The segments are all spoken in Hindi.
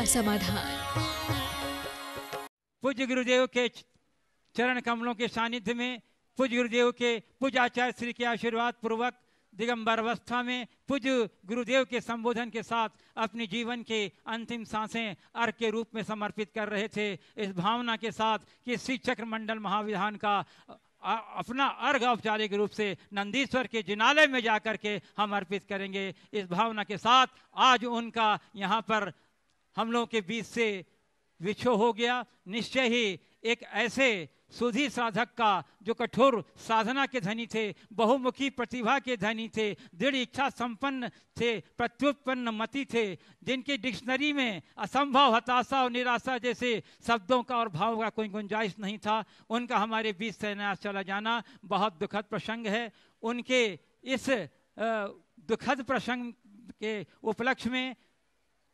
समाधान। पूज्य गुरुदेव के चरण कमलों के सानिध्य में, पूज्य गुरुदेव के पूजाचार्य श्री के आशीर्वाद पूर्वक दिगंबर अवस्था में पूज्य गुरुदेव के संबोधन के साथ अपनी जीवन के अंतिम सांसें अर्घ के रूप में समर्पित कर रहे थे, इस भावना के साथ कि श्री चक्र मंडल महाविधान का अपना अर्घ औपचारिक रूप से नंदीश्वर के जिनालय में जाकर के हम अर्पित करेंगे। इस भावना के साथ आज उनका यहाँ पर हम लोगों के बीच से विछो हो गया। निश्चय ही एक ऐसे सुधी साधक का जो कठोर साधना के धनी थे, बहुमुखी प्रतिभा के धनी थे, दृढ़ इच्छा संपन्न थे, प्रत्युत्पन्न मति थे, जिनकी डिक्शनरी में असंभव, हताशा और निराशा जैसे शब्दों का और भावों का कोई गुंजाइश नहीं था, उनका हमारे बीच से न्यास चला जाना बहुत दुखद प्रसंग है। उनके इस दुखद प्रसंग के उपलक्ष्य में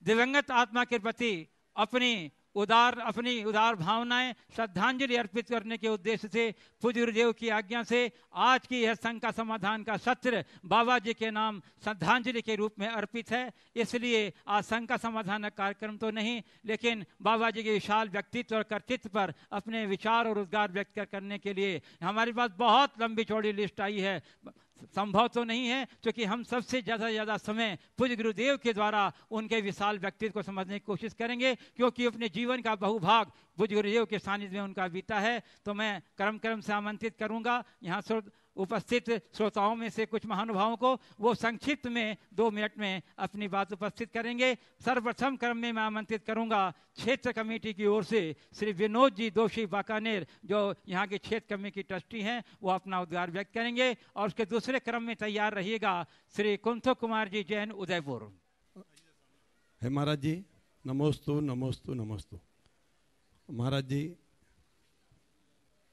दिवंगत आत्मा के प्रति अपनी उदार भावनाएं श्रद्धांजलि अर्पित करने के उद्देश्य से पूज्य गुरुदेव की आज्ञा से आज की यह संघ का समाधान का सत्र बाबा जी के नाम श्रद्धांजलि के रूप में अर्पित है। इसलिए आज संघ का समाधान कार्यक्रम तो नहीं, लेकिन बाबा जी के विशाल व्यक्तित्व और कर्तृत्व पर अपने विचार और उद्गार व्यक्त करने के लिए हमारे पास बहुत लंबी चौड़ी लिस्ट आई है। संभव तो नहीं है क्योंकि हम सबसे ज़्यादा समय पूज्य गुरुदेव के द्वारा उनके विशाल व्यक्तित्व को समझने की कोशिश करेंगे, क्योंकि अपने जीवन का बहुभाग पूज्य गुरुदेव के सानिध्य में उनका बीता है। तो मैं क्रम से आमंत्रित करूंगा यहाँ उपस्थित श्रोताओं में से कुछ महानुभावों को, वो संक्षिप्त में 2 मिनट में अपनी बात उपस्थित करेंगे। सर्वप्रथम क्रम में मैं आमंत्रित करूंगा क्षेत्र कमेटी की ओर से श्री विनोद जी दोषी बाकानेर, जो यहाँ के क्षेत्र कमेटी की ट्रस्टी हैं, वो अपना उद्गार व्यक्त करेंगे। और उसके दूसरे क्रम में तैयार रहिएगा श्री कुंथो कुमार जी जैन उदयपुर। है महाराज जी, नमोस्तु नमोस्तु नमोस्तु। महाराज जी,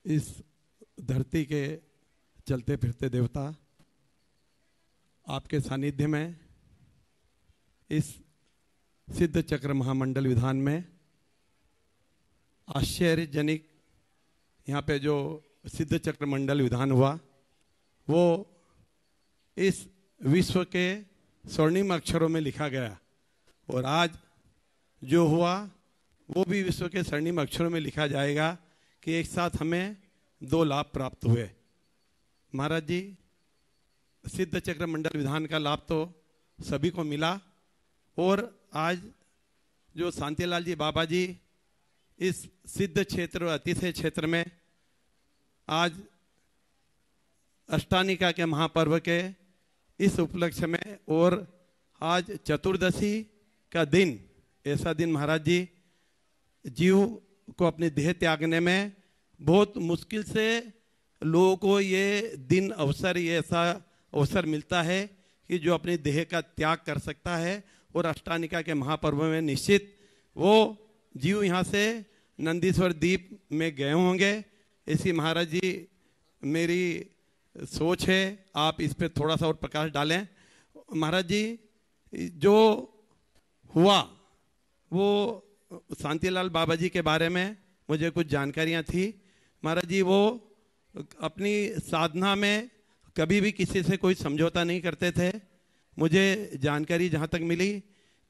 इस धरती के चलते फिरते देवता, आपके सानिध्य में इस सिद्ध चक्र महामंडल विधान में आश्चर्यजनक यहाँ पे जो सिद्ध चक्र मंडल विधान हुआ, वो इस विश्व के स्वर्णिम अक्षरों में लिखा गया, और आज जो हुआ वो भी विश्व के स्वर्णिम अक्षरों में लिखा जाएगा कि एक साथ हमें 2 लाभ प्राप्त हुए। महाराज जी, सिद्ध चक्र मंडल विधान का लाभ तो सभी को मिला, और आज जो शांतिलाल जी बाबा जी इस सिद्ध क्षेत्र और अतिशय क्षेत्र में आज अष्टानिका के महापर्व के इस उपलक्ष्य में, और आज चतुर्दशी का दिन, ऐसा दिन महाराज जी जीव को अपनी देह त्यागने में बहुत मुश्किल से लोगों को ये दिन अवसर, ये ऐसा अवसर मिलता है कि जो अपनी देह का त्याग कर सकता है। और अष्टानिका के महापर्व में निश्चित वो जीव यहाँ से नंदीश्वर द्वीप में गए होंगे, ऐसी महाराज जी मेरी सोच है। आप इस पर थोड़ा सा और प्रकाश डालें। महाराज जी, जो हुआ वो शांतिलाल बाबा जी के बारे में मुझे कुछ जानकारियाँ थी। महाराज जी वो अपनी साधना में कभी भी किसी से कोई समझौता नहीं करते थे। मुझे जानकारी जहाँ तक मिली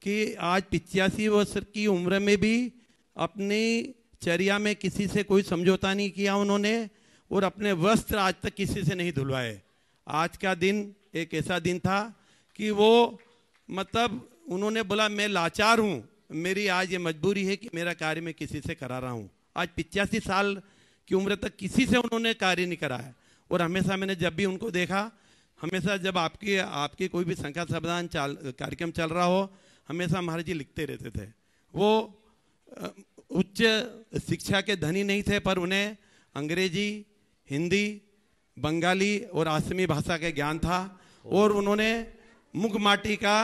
कि आज 85 वर्ष की उम्र में भी अपनी चर्या में किसी से कोई समझौता नहीं किया उन्होंने, और अपने वस्त्र आज तक किसी से नहीं धुलवाए। आज का दिन एक ऐसा दिन था कि वो मतलब उन्होंने बोला मैं लाचार हूँ, मेरी आज ये मजबूरी है कि मेरा कार्य मैं किसी से करा रहा हूँ। आज 85 साल की उम्र तक किसी से उन्होंने कार्य नहीं कराया, और हमेशा मैंने जब भी उनको देखा, हमेशा जब आपकी कोई भी संख्या समाधान कार्यक्रम चल रहा हो, हमेशा महाराज जी लिखते रहते थे। वो उच्च शिक्षा के धनी नहीं थे, पर उन्हें अंग्रेजी, हिंदी, बंगाली और आसमी भाषा के ज्ञान था, और उन्होंने मुख माटी का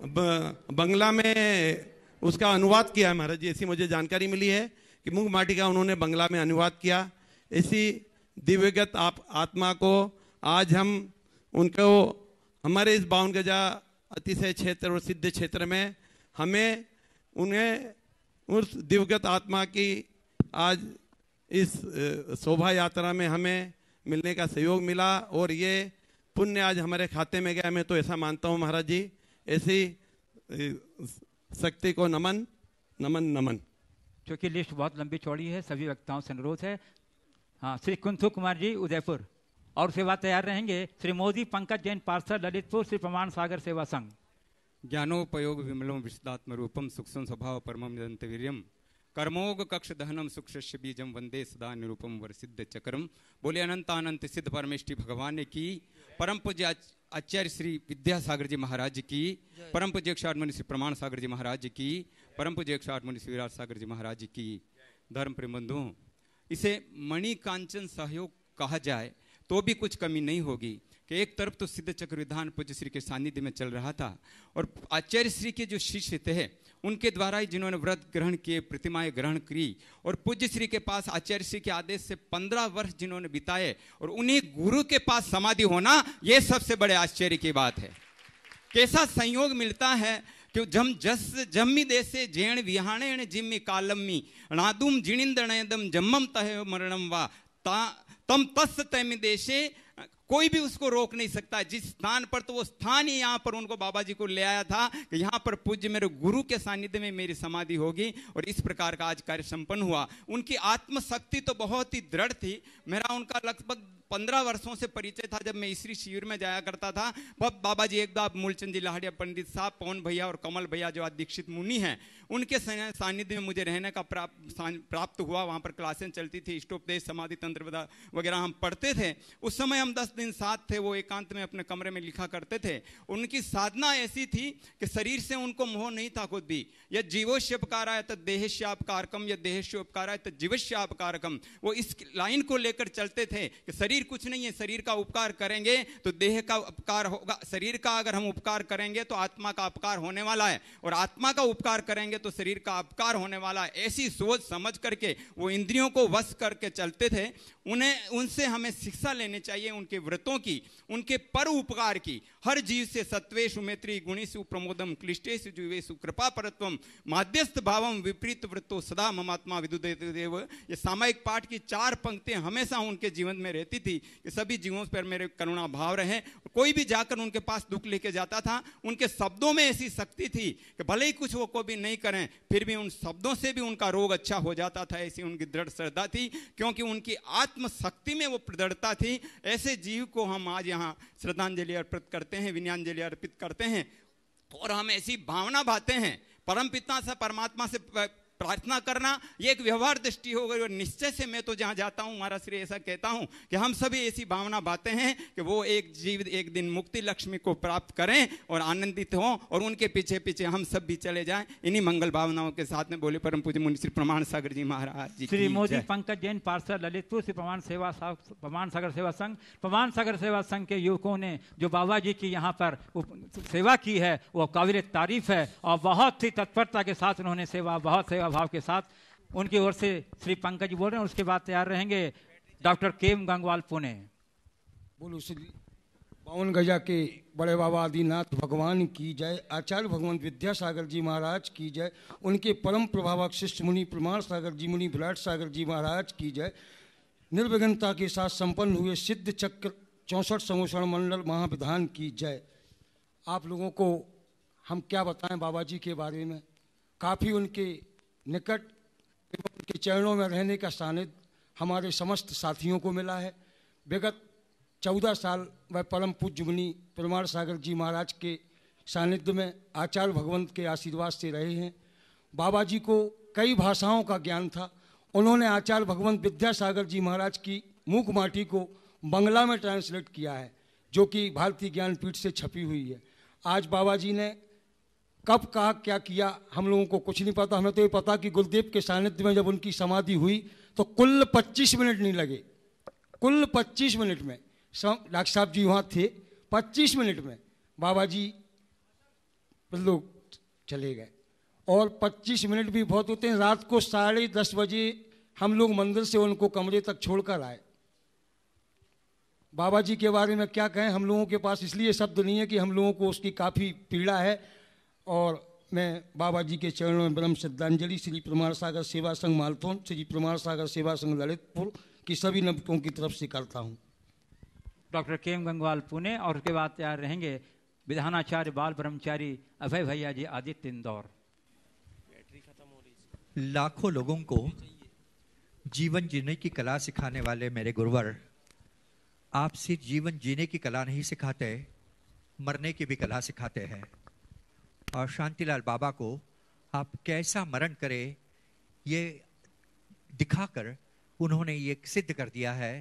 बंगला में उसका अनुवाद किया है महाराज जी, ऐसी मुझे जानकारी मिली है कि मुख माटी का उन्होंने बंगला में अनुवाद किया। ऐसी दिव्यगत आत्मा को आज हम उनको हमारे इस 52 गजा अतिशय क्षेत्र और सिद्ध क्षेत्र में हमें उन्हें उस दिव्यगत आत्मा की आज इस शोभा यात्रा में हमें मिलने का सहयोग मिला, और ये पुण्य आज हमारे खाते में गया। मैं तो ऐसा मानता हूँ महाराज जी। ऐसी शक्ति को नमन। नमन नमन। क्योंकि लिस्ट बहुत लंबी चौड़ी है, सभी वक्ताओं से अनुरोध है। हाँ, श्री कुंथु कुमार जी उदयपुर, और सेवा तैयार रहेंगे श्री मोदी पंकज जैन पार्षद ललितपुर, श्री प्रमाण सागर सेवा संघ। ज्ञानोपयोग विमलों विशदात्म रूपम सूक्ष्म स्वभाव परमम दंतवीर्यम कर्मोग कक्ष दहनम सुक्षस्य बीजम वंदे सदा निरूपम वरसिद्ध चक्रम। बोले अनंत अनंत सिद्ध परमेष्टि भगवान की, परम पूज्य आचार्य श्री विद्यासागर जी महाराज की, परम पूज्य अक्षाट मुनि श्री प्रमाण सागर जी महाराज की, परम पूज्य अक्षाट मुनि श्री विराट सागर जी महाराज की। धर्म प्रेम बंधुओं, इसे मणि कांचन सहयोग कहा जाए तो भी कुछ कमी नहीं होगी कि एक तरफ तो सिद्ध चक्र विधान पूज्य श्री के सानिध्य में चल रहा था, और आचार्य श्री के जो शिष्य थे उनके द्वारा ही जिन्होंने व्रत ग्रहण किए, प्रतिमाएं ग्रहण की, और पूज्य श्री के पास आचार्य श्री के आदेश से 15 वर्ष जिन्होंने बिताए, और उन्हीं गुरु के पास समाधि होना, यह सबसे बड़े आश्चर्य की बात है। कैसा संयोग मिलता है कि जम जस जम्मी देशे जैन विहाणे जिम्मी कालम्मी नादुम जिणिंदणयदम जम्मम तहे मरणम वा तम तस् तैमी देशे। कोई भी उसको रोक नहीं सकता। जिस स्थान पर, तो वो स्थान ही यहाँ पर उनको बाबा जी को ले आया था कि यहाँ पर पूज्य मेरे गुरु के सानिध्य में मेरी समाधि होगी, और इस प्रकार का आज कार्य संपन्न हुआ। उनकी आत्मशक्ति तो बहुत ही दृढ़ थी। मेरा उनका लगभग 15 वर्षों से परिचय था। जब मैं इसी शिविर में जाया करता था, तब बाबा जी एक बार मूलचंद जी लाहड़िया पंडित साहब, पवन भैया और कमल भैया जो आज दीक्षित मुनि हैं, उनके सानिध्य में मुझे रहने का प्राप्त हुआ। वहाँ पर क्लासें चलती थी, इष्टोपदेश समाधि तंत्र वगैरह हम पढ़ते थे। उस समय हम 10 दिन साथ थे। वो एकांत में अपने कमरे में लिखा करते थे। उनकी साधना ऐसी थी कि शरीर से उनको मोह नहीं था खुद भी। यह जीवोष्यपकाराय तद देहस्यापकारकम, यह देहस्योपकाराय तद जीवस्यापकारकम। वो इस लाइन को लेकर चलते थे कि शरीर कुछ नहीं है, शरीर का उपकार करेंगे तो देह का उपकार होगा, शरीर का अगर हम उपकार करेंगे तो आत्मा का उपकार होने वाला है, और आत्मा का उपकार करेंगे तो शरीर का उपकार होने वाला है। ऐसी सोच समझ करके वो इंद्रियों को वश करके चलते थे। उनसे हमें शिक्षा लेनी चाहिए, उनके व्रतों की, उनके पर उपकार की। हर जीव से सत्वेषु मैत्री गुणेषु प्रमोदम क्लिष्टेषु जीवेषु कृपा परत्वम माध्यस्थ भावम विपरीत वृत्तो सदा ममात्मा विदुदेव। ये सामायिक पाठ की 4 पंक्तियां हमेशा उनके जीवन में रहती थी कि सभी जीवों पर मेरे करुणा भाव रहे। कोई भी जाकर उनके पास दुख लेके जाता था, उनके शब्दों में ऐसी शक्ति थी कि भले ही कुछ वो को भी नहीं करें, फिर भी उन शब्दों से भी उनका रोग अच्छा हो जाता था। ऐसी उनकी दृढ़ श्रद्धा थी, क्योंकि उनकी आत्मशक्ति में वो दृढ़ता थी। ऐसे जीव को हम आज यहाँ श्रद्धांजलि अर्पित करते हैं, विनयाञ्जलि अर्पित करते हैं, और हम ऐसी भावना भाते हैं। परम पिता से, परमात्मा से प्रार्थना करना ये एक व्यवहार दृष्टि हो गई, और निश्चय से मैं तो जहां जाता हूं, महाराज श्री ऐसा कहता हूं कि हम सभी ऐसी भावना बातें हैं कि वो एक जीव एक दिन मुक्ति लक्ष्मी को प्राप्त करें और आनंदित हों, और उनके पीछे पीछे हम सब भी चले जाएं। इन्हीं मंगल भावनाओं के साथ में बोले परम पूज्य मुनि श्री प्रमाण सागर जी महाराज जी। श्री मोदी पंकज जैन पार्षद ललितपुर, श्री प्रमाण सागर सेवा संघ। प्रमाण सागर सेवा संघ के युवकों ने जो बाबा जी की यहाँ पर सेवा की है वो काबिल तारीफ है, और बहुत ही तत्परता के साथ उन्होंने सेवा, बहुत सेवा भाव के साथ। उनकी ओर से श्री पंकज जी बोल रहे हैं, उसके बाद तैयार रहेंगे डॉक्टर केम गंगवाल पुणे। बोलो श्री 52 गजा के बड़े बाबा आदिनाथ भगवान की जय। आचार्य भगवान विद्यासागर जी महाराज की जय। उनके परम प्रभावक शिष्य मुनि प्रमाण सागर जी मुनि विराट सागर जी महाराज की जय। निर्विघ्नता के साथ संपन्न हुए सिद्ध चक्र 64 समोषण मंडल महाविधान की जय। आप लोगों को हम क्या बताएं बाबा जी के बारे में। काफ़ी उनके निकट एवं उनके चरणों में रहने का सानिध्य हमारे समस्त साथियों को मिला है। विगत 14 साल वह परम पूज्य मुनि प्रमाण सागर जी महाराज के सानिध्य में आचार्य भगवंत के आशीर्वाद से रहे हैं। बाबा जी को कई भाषाओं का ज्ञान था। उन्होंने आचार्य भगवंत विद्यासागर जी महाराज की मूक माटी को बंगला में ट्रांसलेट किया है, जो कि भारतीय ज्ञानपीठ से छपी हुई है। आज बाबा जी ने कब कहा क्या किया हम लोगों को कुछ नहीं पता। हमें तो ये पता कि गुरुदेव के सानिध्य में जब उनकी समाधि हुई तो कुल 25 मिनट नहीं लगे। कुल 25 मिनट में डॉक्टर साहब जी वहाँ थे। 25 मिनट में बाबा जी लोग चले गए, और 25 मिनट भी बहुत होते हैं। रात को 10:30 बजे हम लोग मंदिर से उनको कमरे तक छोड़कर आए। बाबा जी के बारे में क्या कहें, हम लोगों के पास इसलिए शब्द नहीं है कि हम लोगों को उसकी काफ़ी पीड़ा है। और मैं बाबा जी के चरणों में ब्रह्म श्रद्धांजलि श्री प्रमाण सागर सेवा संघ मालथौन, श्री प्रमाण सागर सेवा संघ ललितपुर की सभी नवकों की तरफ से करता हूँ। डॉक्टर केम गंगवाल पुणे, और उसके बाद तैयार रहेंगे विधानाचार्य बाल ब्रह्मचारी अभय भैया जी आदित्य इंदौर। लाखों लोगों को जीवन जीने की कला सिखाने वाले मेरे गुरुवर, आप सिर्फ जीवन जीने की कला नहीं सिखाते, मरने की भी कला सिखाते हैं। और शांतिलाल बाबा को आप कैसा मरण करें ये दिखाकर उन्होंने ये सिद्ध कर दिया है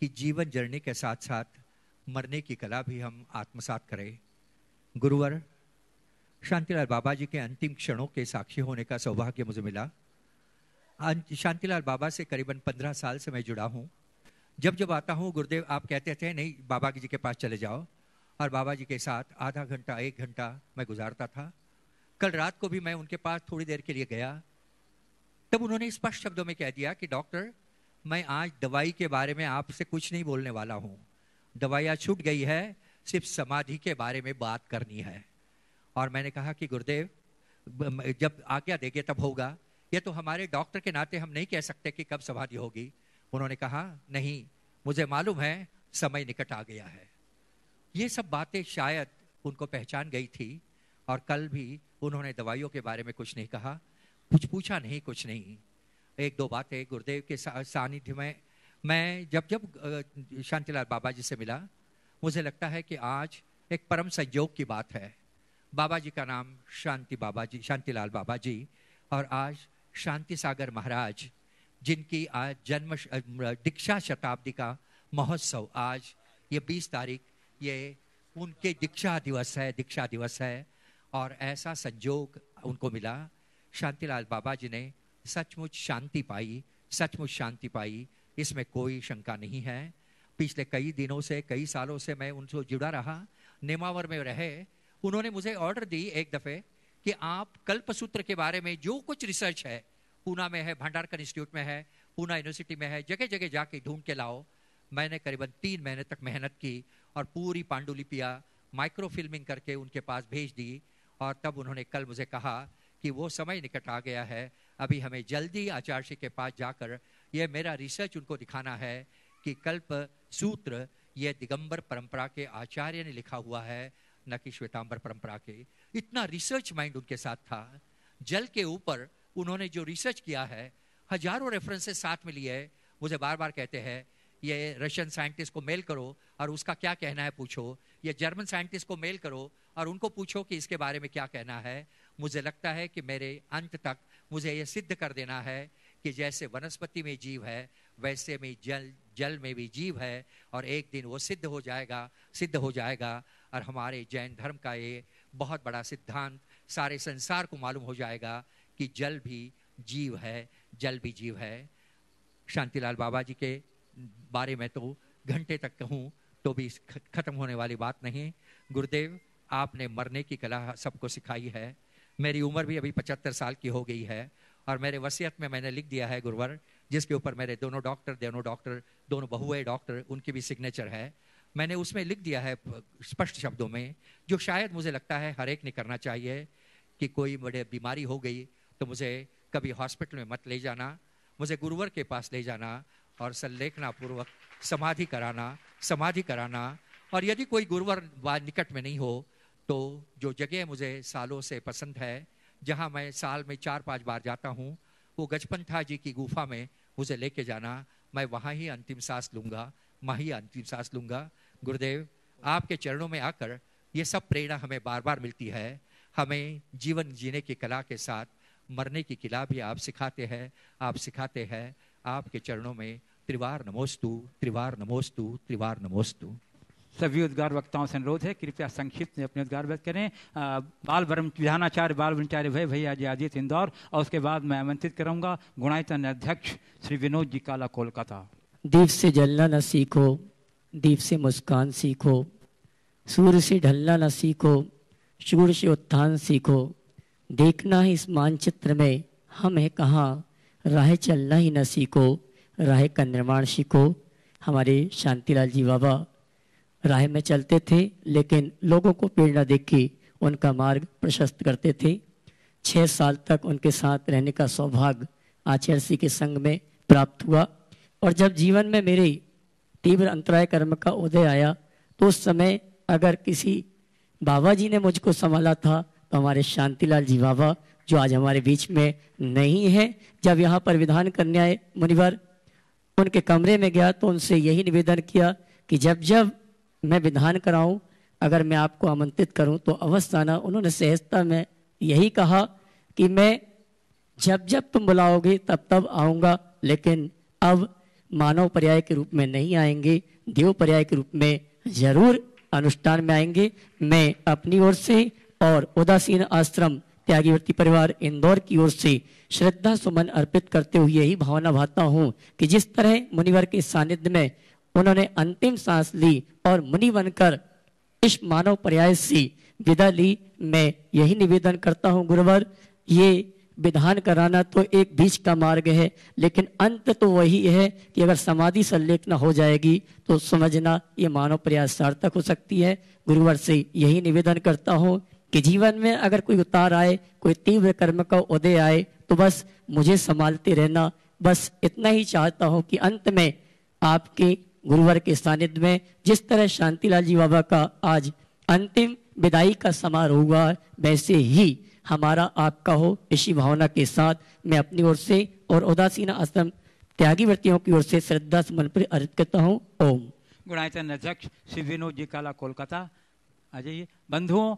कि जीवन जीने के साथ साथ मरने की कला भी हम आत्मसात करें। गुरुवर, शांतिलाल बाबा जी के अंतिम क्षणों के साक्षी होने का सौभाग्य मुझे मिला। शांतिलाल बाबा से करीबन 15 साल से मैं जुड़ा हूँ। जब जब आता हूँ गुरुदेव आप कहते थे नहीं बाबा जी के पास चले जाओ, और बाबा जी के साथ आधा घंटा 1 घंटा मैं गुजारता था। कल रात को भी मैं उनके पास थोड़ी देर के लिए गया, तब उन्होंने स्पष्ट शब्दों में कह दिया कि डॉक्टर मैं आज दवाई के बारे में आपसे कुछ नहीं बोलने वाला हूँ, दवाइयाँ छूट गई है, सिर्फ समाधि के बारे में बात करनी है। और मैंने कहा कि गुरुदेव जब आज्ञा देंगे तब होगा, ये तो हमारे डॉक्टर के नाते हम नहीं कह सकते कि कब समाधि होगी। उन्होंने कहा नहीं, मुझे मालूम है समय निकट आ गया है। ये सब बातें शायद उनको पहचान गई थी, और कल भी उन्होंने दवाइयों के बारे में कुछ नहीं कहा, कुछ पूछा नहीं, कुछ नहीं। 1-2 बातें गुरुदेव के सानिध्य में मैं जब शांतिलाल बाबा जी से मिला, मुझे लगता है कि आज एक परम संयोग की बात है। बाबा जी का नाम शांतिलाल बाबा जी, और आज शांति सागर महाराज जिनकी आज जन्म दीक्षा शताब्दी का महोत्सव, आज ये 20 तारीख ये उनके दीक्षा दिवस है। और ऐसा संयोग उनको मिला। शांतिलाल बाबा जी ने सचमुच शांति पाई, इसमें कोई शंका नहीं है। पिछले कई दिनों से, कई सालों से मैं उनसे जुड़ा रहा, नेमावर में रहे। उन्होंने मुझे ऑर्डर दी एक दफे कि आप कल्पसूत्र के बारे में जो कुछ रिसर्च है, पूना में है, भंडारकर इंस्टीट्यूट में है, पूना यूनिवर्सिटी में है, जगह जगह जाके ढूंढ के लाओ। मैंने करीबन 3 महीने तक मेहनत की और पूरी पांडुलिपियाँ माइक्रो फिल्मिंग करके उनके पास भेज दी। और तब उन्होंने कल मुझे कहा कि वो समय निकट आ गया है, अभी हमें जल्दी आचार्य के पास जाकर ये मेरा रिसर्च उनको दिखाना है कि कल्प सूत्र ये दिगंबर परंपरा के आचार्य ने लिखा हुआ है, न कि श्वेतांबर परंपरा के। इतना रिसर्च माइंड उनके साथ था। जल के ऊपर उन्होंने जो रिसर्च किया है, हजारों रेफरेंसेस साथ में लिए। मुझे बार बार कहते हैं ये रशियन साइंटिस्ट को मेल करो और उसका क्या कहना है पूछो, ये जर्मन साइंटिस्ट को मेल करो और उनको पूछो कि इसके बारे में क्या कहना है। मुझे लगता है कि मेरे अंत तक मुझे ये सिद्ध कर देना है कि जैसे वनस्पति में जीव है वैसे में जल में भी जीव है, और एक दिन वो सिद्ध हो जाएगा। और हमारे जैन धर्म का ये बहुत बड़ा सिद्धांत सारे संसार को मालूम हो जाएगा कि जल भी जीव है। शांतिलाल बाबा जी के बारे में तो घंटे तक कहूँ तो भी खत्म होने वाली बात नहीं। गुरुदेव, आपने मरने की कला सबको सिखाई है। मेरी उम्र भी अभी 75 साल की हो गई है, और मेरे वसीयत में मैंने लिख दिया है गुरुवर, जिसके ऊपर मेरे दोनों बहुए डॉक्टर, उनकी भी सिग्नेचर है। मैंने उसमें लिख दिया है स्पष्ट शब्दों में, जो शायद मुझे लगता है हर एक ने करना चाहिए, कि कोई बड़े बीमारी हो गई तो मुझे कभी हॉस्पिटल में मत ले जाना, मुझे गुरुवर के पास ले जाना और संलेखना पूर्वक समाधि कराना। और यदि कोई गुरुवर निकट में नहीं हो तो जो जगह मुझे सालों से पसंद है, जहाँ मैं साल में 4-5 बार जाता हूँ, वो गजपंथा जी की गुफा में मुझे लेके जाना। मैं वहाँ ही अंतिम सांस लूँगा। गुरुदेव, आपके चरणों में आकर ये सब प्रेरणा हमें बार बार मिलती है। हमें जीवन जीने की कला के साथ मरने की कला भी आप सिखाते हैं। आपके चरणों में त्रिवार नमोस्तु। सभी उद्गार वक्ताओं से अनुरोध है कृपया संक्षिप्त में अपने उद्गार व्यक्त करें। विधानाचार्य बाल ब्रह्मचार्य भैया जी आदित्य इंदौर, और उसके बाद मैं आमंत्रित करूंगा गुणायतन अध्यक्ष श्री विनोद जी काला कोलकाता। दीप से जलना न सीखो, दीप से मुस्कान सीखो, सूर्य से ढलना न सीखो, सूर्य से उत्थान सीखो, देखना ही इस मानचित्र में हम है कहाँ, राह चलना ही न सीखो, राह का निर्माण सीखो। हमारे शांतिलाल जी बाबा राह में चलते थे, लेकिन लोगों को प्रेरणा देके उनका मार्ग प्रशस्त करते थे। 6 साल तक उनके साथ रहने का सौभाग्य आचार्य श्री के संग में प्राप्त हुआ। और जब जीवन में मेरे तीव्र अंतराय कर्म का उदय आया, तो उस समय अगर किसी बाबा जी ने मुझको संभाला था तो तो हमारे शांतिलाल जी बाबा जो आज हमारे बीच में नहीं है, जब यहाँ पर विधान करने आए मुनिवर, उनके कमरे में गया तो उनसे यही निवेदन किया कि जब जब मैं विधान कराऊं, अगर मैं आपको आमंत्रित करूं तो अवश्य आना। उन्होंने सहजता में यही कहा कि मैं जब जब तुम बुलाओगे तब तब आऊँगा, लेकिन अब मानव पर्याय के रूप में नहीं आएंगे, देव पर्याय के रूप में जरूर अनुष्ठान में आएंगे। मैं अपनी ओर से और उदासीन आश्रम त्यागीवर्ती परिवार इंदौर की ओर से श्रद्धा सुमन अर्पित करते हुए यही भावना भाता हूँ कि जिस तरह मुनिवर के सानिध्य में उन्होंने अंतिम सांस ली और मुनि बनकर इस मानव पर्याय से विदा ली, मैं यही निवेदन करता हूँ गुरुवर, ये विधान कराना तो एक बीच का मार्ग है, लेकिन अंत तो वही है कि अगर समाधि संलेखना हो जाएगी तो समझना ये मानव प्रयास सार्थक हो सकती है। गुरुवर से यही निवेदन करता हूँ कि जीवन में अगर कोई उतार आए, कोई तीव्र कर्म का उदय आए तो बस मुझे संभालते रहना, बस इतना ही चाहता हूँ कि अंत में आपके गुरुवर के सानिध्य में जिस तरह शांतिलाल जी बाबा का आज अंतिम विदाई का समारोह हुआ, वैसे ही हमारा आपका हो। इसी भावना के साथ मैं अपनी ओर से और उदासीन आश्रम त्यागीवर्तियों की ओर से श्रद्धा सुमन पर अर्पित करता हूँ। ओम। गुणायतन अध्यक्ष श्री विनोद जी काला, कोलकाता, आ जाइए। बंधुओं,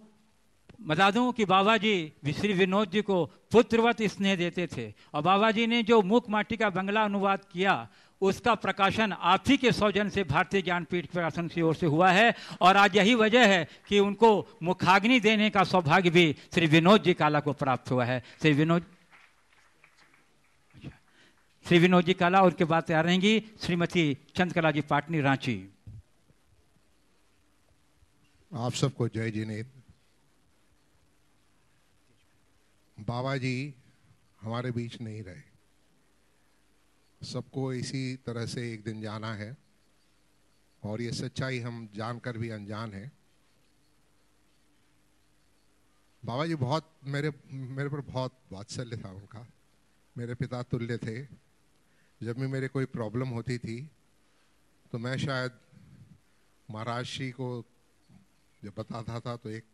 बता दूं कि बाबा जी श्री विनोद जी को पुत्रवत स्नेह देते थे, और बाबा जी ने जो मूक माटी का बंगला अनुवाद किया उसका प्रकाशन आप ही के सौजन्य से भारतीय ज्ञानपीठ प्रकाशन की ओर से हुआ है, और आज यही वजह है कि उनको मुखाग्नि देने का सौभाग्य भी श्री विनोद जी काला को प्राप्त हुआ है। श्री विनोद जी काला, उनके बाद तैयार रहेंगी श्रीमती चंद्रकला जी पाटनी, रांची। आप सबको जय जिनेत। बाबा जी हमारे बीच नहीं रहे, सबको इसी तरह से एक दिन जाना है, और ये सच्चाई हम जानकर भी अनजान हैं। बाबा जी बहुत मेरे पर बहुत वात्सल्य था उनका, मेरे पिता तुल्य थे। जब भी मेरे कोई प्रॉब्लम होती थी तो मैं शायद महाराज श्री को जब बताता था तो एक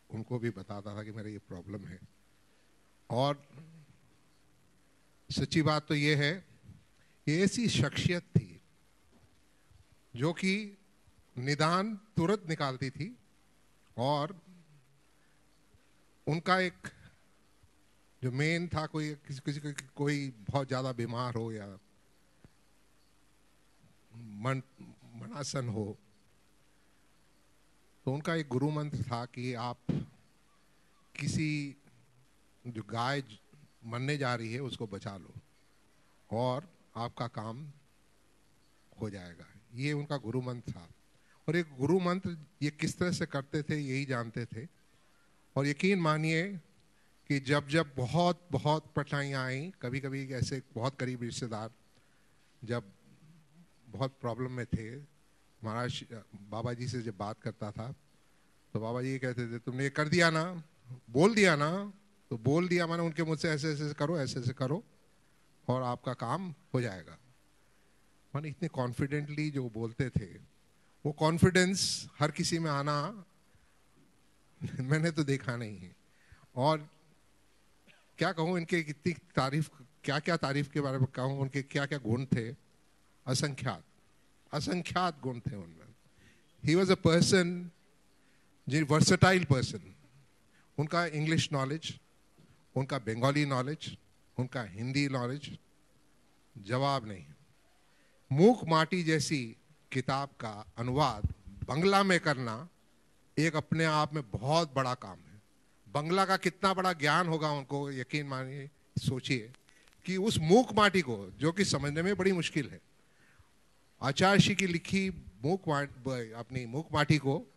उनको भी बताता था कि मेरा ये प्रॉब्लम है। और सच्ची बात तो ये है, ये ऐसी शख्सियत थी जो कि निदान तुरंत निकालती थी, और उनका एक जो मेन था, कोई बहुत ज्यादा बीमार हो या मनासन हो, तो उनका एक गुरु मंत्र था कि आप किसी जो गाय मरने जा रही है उसको बचा लो और आपका काम हो जाएगा। ये उनका गुरु मंत्र था, और एक गुरु मंत्र ये किस तरह से करते थे यही जानते थे। और यकीन मानिए कि जब जब बहुत बहुत कठिनाइयाँ आई, कभी कभी ऐसे बहुत करीब रिश्तेदार जब बहुत प्रॉब्लम में थे, महाराज बाबा जी से जब बात करता था तो बाबा जी ये कहते थे, तुमने ये कर दिया ना, बोल दिया ना, तो बोल दिया मैंने उनके मुझसे ऐसे ऐसे करो, ऐसे ऐसे करो और आपका काम हो जाएगा। माने इतने कॉन्फिडेंटली जो बोलते थे, वो कॉन्फिडेंस हर किसी में आना मैंने तो देखा नहीं है। और क्या कहूँ इनके कितनी तारीफ, क्या क्या तारीफ के बारे में कहूँ, उनके क्या क्या गुण थे, असंख्यात असंख्यात गुण थे उनमें। ही वॉज अ पर्सन, जी वर्सेटाइल पर्सन। उनका इंग्लिश नॉलेज, उनका बंगाली नॉलेज, उनका हिंदी नॉलेज जवाब नहीं। मूक माटी जैसी किताब का अनुवाद बंगला में करना एक अपने आप में बहुत बड़ा काम है। बंगला का कितना बड़ा ज्ञान होगा उनको, यकीन मानिए, सोचिए कि उस मूक माटी को, जो कि समझने में बड़ी मुश्किल है, आचार्य श्री की लिखी अपनी मूक माटी को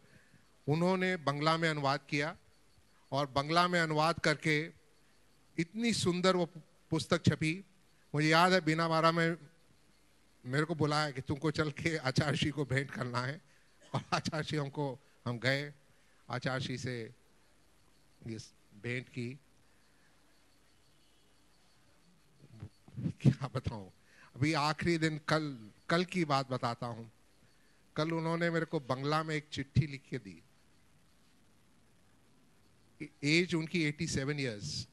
उन्होंने बंगला में अनुवाद किया, और बंगला में अनुवाद करके इतनी सुंदर वो पुस्तक छपी। मुझे याद है बीना बारा में मेरे को बुलाया कि तुमको चल के आचार्य श्री को भेंट करना है, और आचार्य श्री हम गए, आचार्य श्री से ये भेंट की। क्या बताऊं, अभी आखिरी दिन कल की बात बताता हूं। कल उन्होंने मेरे को बंगला में एक चिट्ठी लिख के दी, एज उनकी 87 इयर्स,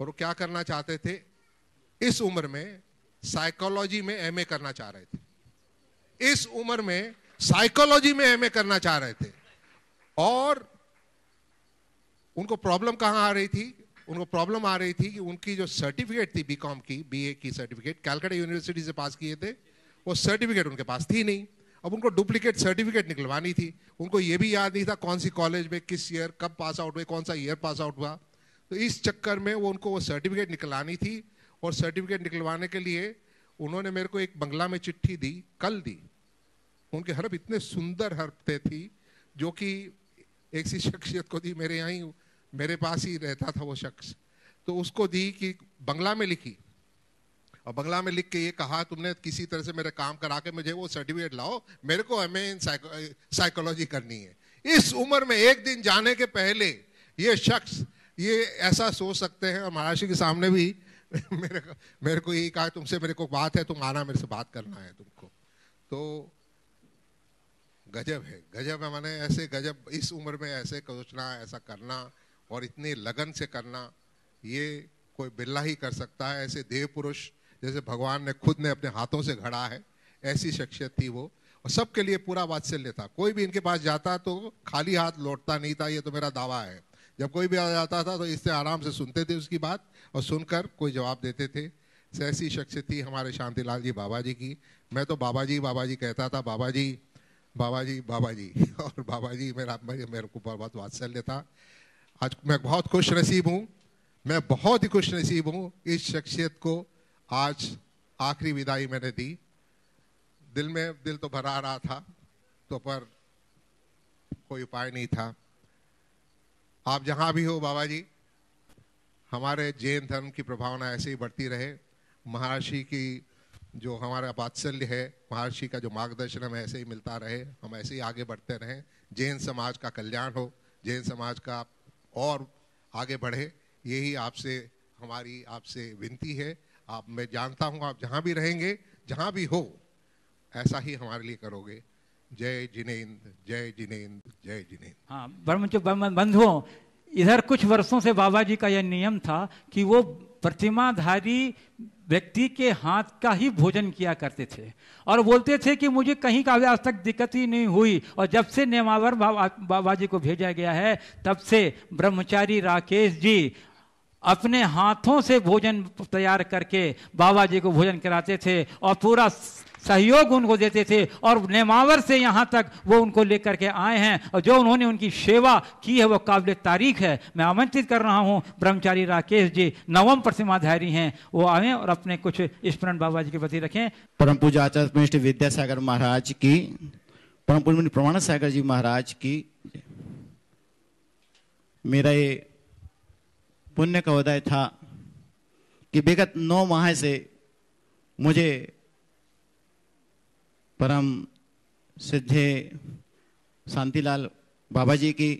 और वो क्या करना चाहते थे, इस उम्र में साइकोलॉजी में एमए करना चाह रहे थे। इस उम्र में साइकोलॉजी में एमए करना चाह रहे थे। और उनको प्रॉब्लम कहां आ रही थी? उनको प्रॉब्लम आ रही थी कि उनकी जो सर्टिफिकेट थी बीकॉम की, बीए की सर्टिफिकेट कैलकाटा यूनिवर्सिटी से पास किए थे, वो सर्टिफिकेट उनके पास थी नहीं। अब उनको डुप्लीकेट सर्टिफिकेट निकलवानी थी। उनको ये भी याद नहीं था कौन सी कॉलेज में किस ईयर कब पास आउट हुए, कौन सा ईयर पास आउट हुआ। तो इस चक्कर में उनको वो सर्टिफिकेट निकलवानी थी। और सर्टिफिकेट निकलवाने के लिए उन्होंने मेरे को एक बंगला में चिट्ठी दी, कल दी। उनके हरफ इतने सुंदर हरफते थी जो कि एक सी शख्सियत को दी, मेरे यहाँ ही मेरे पास ही रहता था वो शख्स। तो उसको दी कि बंगला में लिखी, और बंगला में लिख के ये कहा, तुमने किसी तरह से मेरे काम करा के मुझे वो सर्टिफिकेट लाओ, मेरे को एमए इन साइकोलॉजी करनी है। इस उम्र में एक दिन जाने के पहले ये शख्स ये ऐसा सोच सकते हैं। और महाराष्ट्र के सामने भी मेरे को यही कहा, तुमसे मेरे को बात है, तुम आना, मेरे से बात करना है तुमको। तो गजब है, गजब है। मैंने ऐसे गजब इस उम्र में ऐसे सोचना, ऐसा करना और इतनी लगन से करना, ये कोई बिल्ला ही कर सकता है। ऐसे देव पुरुष जैसे भगवान ने खुद ने अपने हाथों से गढ़ा है, ऐसी शख्सियत थी वो। और सबके लिए पूरा वात्सल्य था। कोई भी इनके पास जाता तो खाली हाथ लौटता नहीं था, ये तो मेरा दावा है। जब कोई भी आ जाता था तो इससे आराम से सुनते थे उसकी बात, और सुनकर कोई जवाब देते थे। ऐसी शख्सियत थी हमारे शांतिलाल जी बाबा जी की। मैं तो बाबा जी कहता था, बाबा जी बाबा जी बाबा जी। और बाबा जी मेरे को बहुत वात्सल्य था। आज मैं बहुत खुश नसीब हूँ, मैं बहुत ही खुश नसीब हूँ। इस शख्सियत को आज आखिरी विदाई मैंने दी। दिल तो भरा रहा था, तो पर कोई उपाय नहीं था। आप जहां भी हो बाबा जी, हमारे जैन धर्म की प्रभावना ऐसे ही बढ़ती रहे। महर्षि की जो हमारा वात्सल्य है, महर्षि का जो मार्गदर्शन हमें ऐसे ही मिलता रहे, हम ऐसे ही आगे बढ़ते रहें। जैन समाज का कल्याण हो, जैन समाज का और आगे बढ़े, यही हमारी आपसे विनती है। मैं जानता हूँ आप जहाँ भी रहेंगे, जहाँ भी हो, ऐसा ही हमारे लिए करोगे। जय जिनेंद्र, जय जिनेंद्र, जय जिनेंद्र। हाँ बंधुओं, इधर कुछ वर्षों से बाबा जी का यह नियम था कि वो प्रतिमाधारी व्यक्ति के हाथ का ही भोजन किया करते थे, और बोलते थे कि मुझे कहीं का आज तक दिक्कत ही नहीं हुई। और जब से नेमावर बाबा जी को भेजा गया है, तब से ब्रह्मचारी राकेश जी अपने हाथों से भोजन तैयार करके बाबा जी को भोजन कराते थे, और पूरा सहयोग उनको देते थे। और नेमावर से यहाँ तक वो उनको लेकर के आए हैं, और जो उन्होंने उनकी सेवा की है वो काबिल तारीफ है। मैं आमंत्रित कर रहा हूँ ब्रह्मचारी राकेश जी, नवम प्रतिमाधारी हैं, वो आए और अपने कुछ स्मरण बाबा जी के प्रति रखें। परम पूज्य आचार्य मिनिस्टर विद्यासागर महाराज की, परम पूज्य प्रमाण सागर जी महाराज की। मेरा ये पुण्य का उदय था कि विगत 9 माह से मुझे परम सिद्धे शांतिलाल बाबा जी की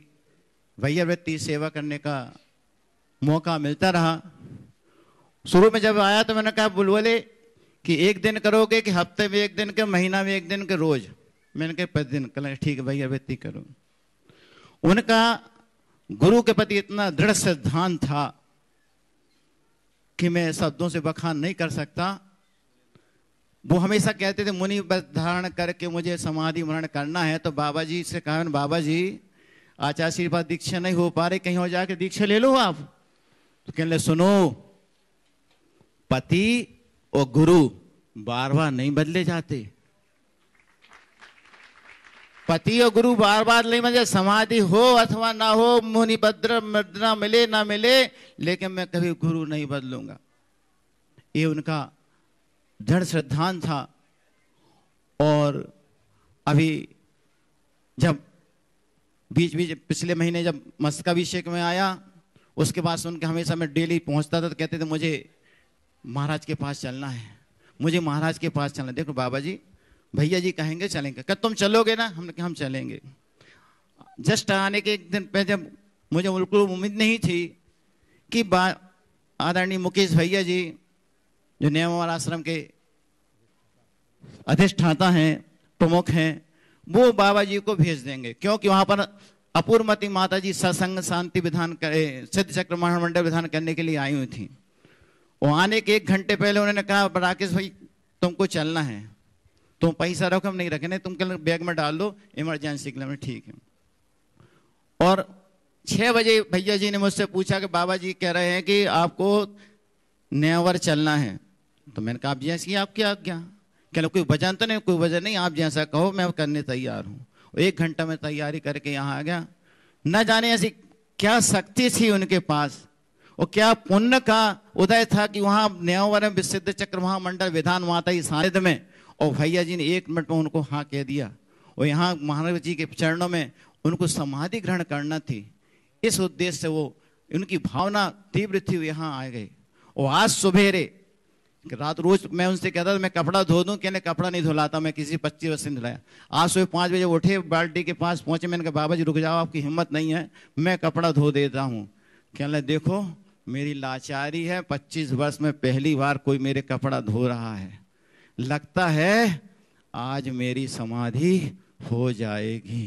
वैयवृत्ति सेवा करने का मौका मिलता रहा। शुरू में जब आया तो मैंने कहा बुलबुले कि 1 दिन करोगे कि हफ्ते में 1 दिन के, महीना में 1 दिन के, रोज? मैंने कहा 5 दिन। कल ठीक है वैयवृत्ति करो। उनका गुरु के प्रति इतना दृढ़ सिद्धांत था कि मैं शब्दों से बखान नहीं कर सकता। वो हमेशा कहते थे मुनि व्रत धारण करके मुझे समाधि मरण करना है। तो बाबा जी से कहा, बाबा जी आचार्य आशीर्वाद दीक्षा नहीं हो पा रही, कहीं हो जाके दीक्षा ले लो आप। तो कहने सुनो, पति और गुरु बार बार नहीं बदले जाते। पति और गुरु बार बार नहीं बदले, समाधि हो अथवा ना हो, मुनि भद्र मृदना मिले ना मिले, लेकिन मैं कभी गुरु नहीं बदलूंगा। ये उनका दृढ़ सिद्धांत था। और अभी जब बीच पिछले महीने जब मस्तकाभिषेक में आया, उसके बाद सुन के हमेशा मैं डेली पहुंचता था, तो कहते थे मुझे महाराज के पास चलना है, मुझे महाराज के पास चलना है। देखो बाबा जी, भैया जी कहेंगे चलेंगे। क्या तुम चलोगे ना? हमने कहा हम चलेंगे। जस्ट आने के 1 दिन पहले जब मुझे बिल्कुल उम्मीद नहीं थी कि आदरणीय मुकेश भैया जी जो नेमावर आश्रम के अधिष्ठाता हैं, प्रमुख हैं, वो बाबा जी को भेज देंगे, क्योंकि वहां पर अपूर्वमती माता जी सत्संग शांति विधान सिद्ध चक्र महामंडल विधान करने के लिए आई हुई थी। वो आने के 1 घंटे पहले उन्होंने कहा राकेश भाई तुमको चलना है, तुम पैसा रखो हम नहीं रखें, तुम कल बैग में डाल दो इमरजेंसी के लिए। ठीक है। और 6 बजे भैया जी ने मुझसे पूछा कि बाबा जी कह रहे हैं कि आपको न्यावर चलना है। तो मैंने कहा आप जैसी आपकी आज्ञा। क्या कोई वजह तो नहीं? कोई वजह नहीं, आप जैसा कहो मैं करने तैयार हूँ। 1 घंटा में तैयारी करके यहाँ आ गया। न जाने ऐसी क्या शक्ति थी उनके पास और क्या पुण्य का उदय था कि वहां न्यावर में विसिद्ध चक्र महामंडल विधान माता ही सानिध्य में, और भैया जी ने 1 मिनट में उनको हाँ कह दिया। और यहाँ महाराज जी के चरणों में उनको समाधि ग्रहण करना थी, इस उद्देश्य से वो उनकी भावना तीव्र थी, यहाँ आ गए। और आज सुबेरे रात रोज मैं उनसे कहता था मैं कपड़ा धो दूं, कहने कपड़ा नहीं धुलाता मैं, किसी 25 वर्ष नहीं धुलाया। आज सुबह 5 बजे उठे, बाल्टी के पास पहुंचे, मैंने कहा बाबा जी रुक जाओ, आपकी हिम्मत नहीं है, मैं कपड़ा धो देता हूँ। कहने देखो मेरी लाचारी है, 25 वर्ष में पहली बार कोई मेरे कपड़ा धो रहा है, लगता है आज मेरी समाधि हो जाएगी।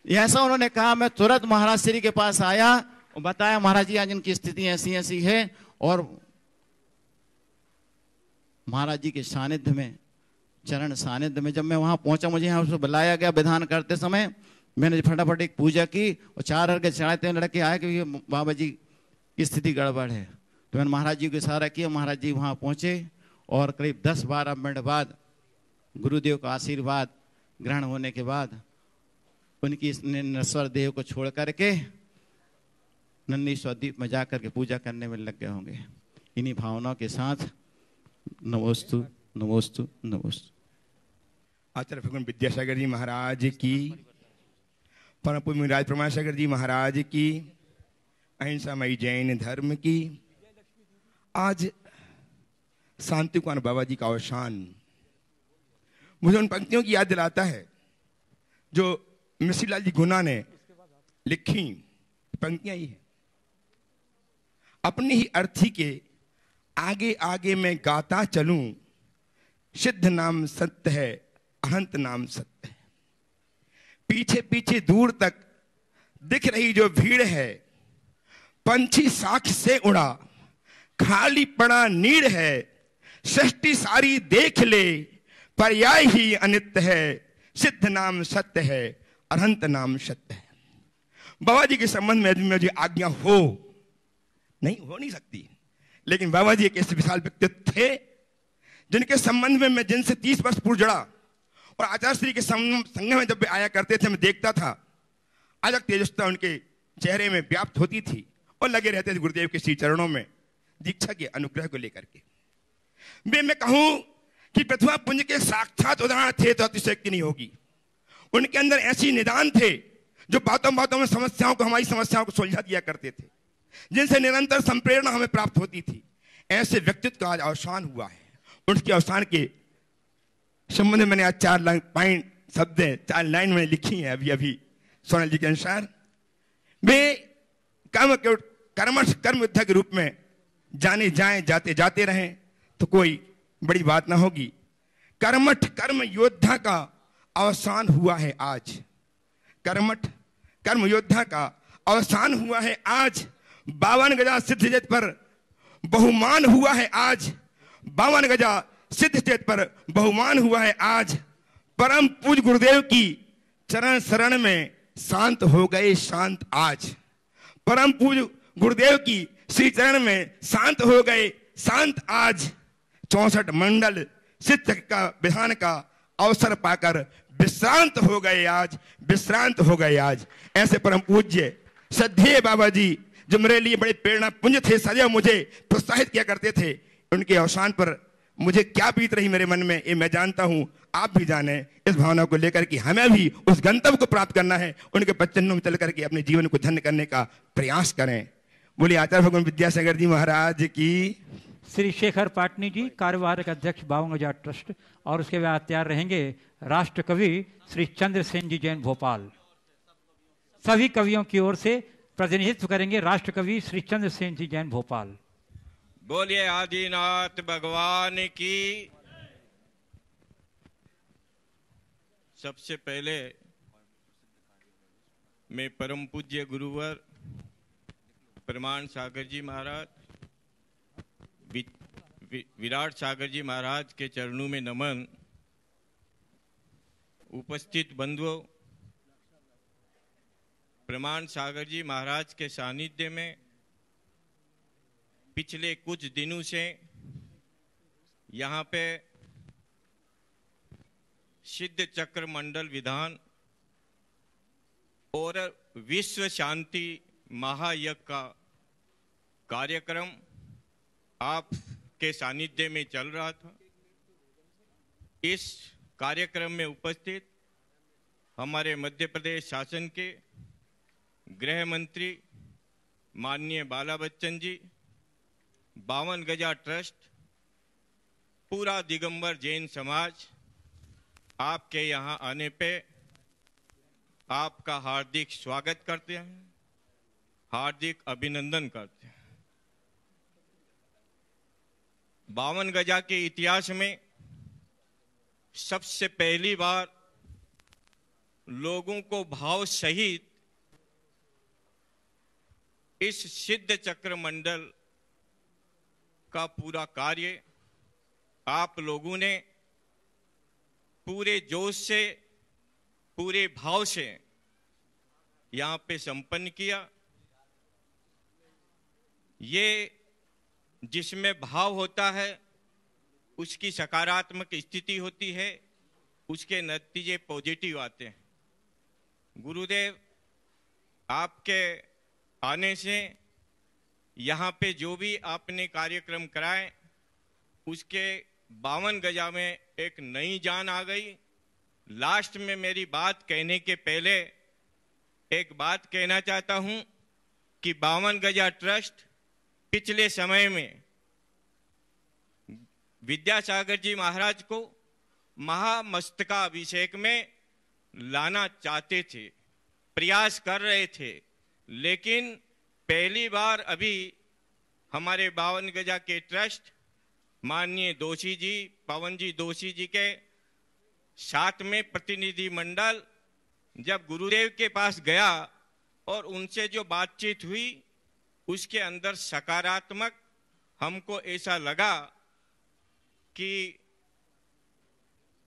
ऐसा उन्होंने कहा। मैं तुरंत महाराज श्री के पास आया और बताया महाराज जी आज इनकी स्थिति ऐसी ऐसी है। और महाराज जी के सानिध्य में, चरण सानिध्य में जब मैं वहां पहुंचा, मुझे यहाँ उसको बुलाया गया विधान करते समय, मैंने फटाफट एक पूजा की और 4 अर्घ्य चढ़ाते लड़के आए कि ये बाबा जी की स्थिति गड़बड़ है। तो मैंने महाराज जी को इशारा किया, महाराज जी वहां पहुंचे और करीब 10-12 मिनट बाद गुरुदेव का आशीर्वाद ग्रहण होने के बाद उनकी नश्वर देह को छोड़ करके नंदीश्वर द्वीप में जाकर के पूजा करने में लग गए होंगे। इन्हीं भावनाओं के साथ नमोस्तु नमोस्तु नमोस्तु। आचार्य भगवान विद्यासागर जी महाराज की, परम पूज्य राज प्रमाणसागर जी महाराज की, अहिंसामयी जैन धर्म की। आज शांतिकुमार बाबा जी का अवसान मुझे उन पंक्तियों की याद दिलाता है जो मिश्रीलाल जी गुना ने लिखी। पंक्तियां ही है, अपनी ही अर्थी के आगे आगे मैं गाता चलूं, सिद्ध नाम सत्य है अनंत नाम सत्य है। पीछे पीछे दूर तक दिख रही जो भीड़ है, पंछी साख से उड़ा खाली पड़ा नीड़ है। सृष्टि सारी देख ले पर्याय ही अनित्य है, सिद्ध नाम सत्य है अनंत नाम सत्य है। बाबा जी के संबंध में मुझे आज्ञा हो नहीं सकती, लेकिन बाबा जी एक ऐसे विशाल व्यक्तित्व थे जिनके संबंध में मैं जिनसे 30 वर्ष पूर्व जुड़ा और आचार्य श्री के संग में जब भी आया करते थे मैं देखता था, आज तक तेजस्ता उनके चेहरे में व्याप्त होती थी और लगे रहते थे गुरुदेव के श्री चरणों में दीक्षा के अनुग्रह को लेकर के। मैं कहूं कि प्रतिभा पुंज के साक्षात उदाहरण थे तो अतिशयोक्ति नहीं होगी। उनके अंदर ऐसी निदान थे जो बातों बातों में समस्याओं को, हमारी समस्याओं को सुलझा दिया करते थे, जिनसे निरंतर संप्रेरणा हमें प्राप्त होती थी। ऐसे व्यक्तित्व का आज अवसान हुआ है। उनके अवसान के संबंध में मैंने आज 4 लाइन में लिखी है अभी सोनल जी के अनुसार। वे कर्मठ कर्म योद्धा के रूप में जाने जाएं, जाते जाते रहें तो कोई बड़ी बात ना होगी। कर्मठ कर्म योद्धा का अवसान हुआ है आज। कर्मठ कर्म योद्धा का अवसान हुआ है आज। 52 गजा सिद्ध जत पर बहुमान हुआ है आज। 52 गजा सिद्ध जत पर बहुमान हुआ है आज। परम पूज गुरुदेव की चरण शरण में शांत हो गए शांत आज। परम पूज गुरुदेव की श्री चरण में शांत हो गए शांत आज। 64 मंडल सिद्ध का विधान का अवसर पाकर विश्रांत हो गए आज, विश्रांत हो गए आज। ऐसे परम पूज्य श्रद्धेय बाबा जी जो मेरे लिए बड़े प्रेरणा पुंज थे, सदैव मुझे प्रोत्साहित किया करते थे, उनके अवसान पर मुझे क्या बीत रही मेरे मन में ये मैं जानता हूं, आप भी जाने। इस भावना को लेकर कि हमें भी उस गंतव्य को प्राप्त करना है, उनके पच्चनों में चल करके अपने जीवन को धन्य करने का प्रयास करें। बोलिए आचार्य भगवान विद्यासागर जी महाराज की। श्री शेखर पाटनी जी कार्यवाहक अध्यक्ष 52 ट्रस्ट और उसके बाद तैयार रहेंगे राष्ट्र कवि श्री चंद्रसेन जी जैन भोपाल। सभी कवियों की ओर से प्रतिनिधित्व करेंगे राष्ट्र कवि श्री चंद्रसेन जी जैन भोपाल। बोलिए आदिनाथ भगवान की। सबसे पहले मैं परम पूज्य गुरुवर प्रमाण सागर जी महाराज, विराट सागर जी महाराज के चरणों में नमन। उपस्थित बंधुओं, प्रमाण सागर जी महाराज के सानिध्य में पिछले कुछ दिनों से यहाँ पे सिद्ध चक्र मंडल विधान और विश्व शांति महायज्ञ का कार्यक्रम आपके सानिध्य में चल रहा था। इस कार्यक्रम में उपस्थित हमारे मध्य प्रदेश शासन के गृह मंत्री माननीय बाला बच्चन जी, 52 गजा ट्रस्ट, पूरा दिगंबर जैन समाज आपके यहाँ आने पे आपका हार्दिक स्वागत करते हैं, हार्दिक अभिनंदन करते हैं। 52 गजा के इतिहास में सबसे पहली बार लोगों को भाव सहित इस सिद्ध चक्र मंडल का पूरा कार्य आप लोगों ने पूरे जोश से, पूरे भाव से यहाँ पे संपन्न किया। ये जिसमें भाव होता है उसकी सकारात्मक स्थिति होती है, उसके नतीजे पॉजिटिव आते हैं। गुरुदेव, आपके आने से यहाँ पे जो भी आपने कार्यक्रम कराए उसके 52 गजा में एक नई जान आ गई। लास्ट में मेरी बात कहने के पहले एक बात कहना चाहता हूं कि 52 गजा ट्रस्ट पिछले समय में विद्यासागर जी महाराज को महामस्तकाभिषेक में लाना चाहते थे, प्रयास कर रहे थे, लेकिन पहली बार अभी हमारे 52 गजा के ट्रस्ट माननीय दोषी जी, पवन जी दोषी जी के साथ में प्रतिनिधि मंडल जब गुरुदेव के पास गया और उनसे जो बातचीत हुई उसके अंदर सकारात्मक हमको ऐसा लगा कि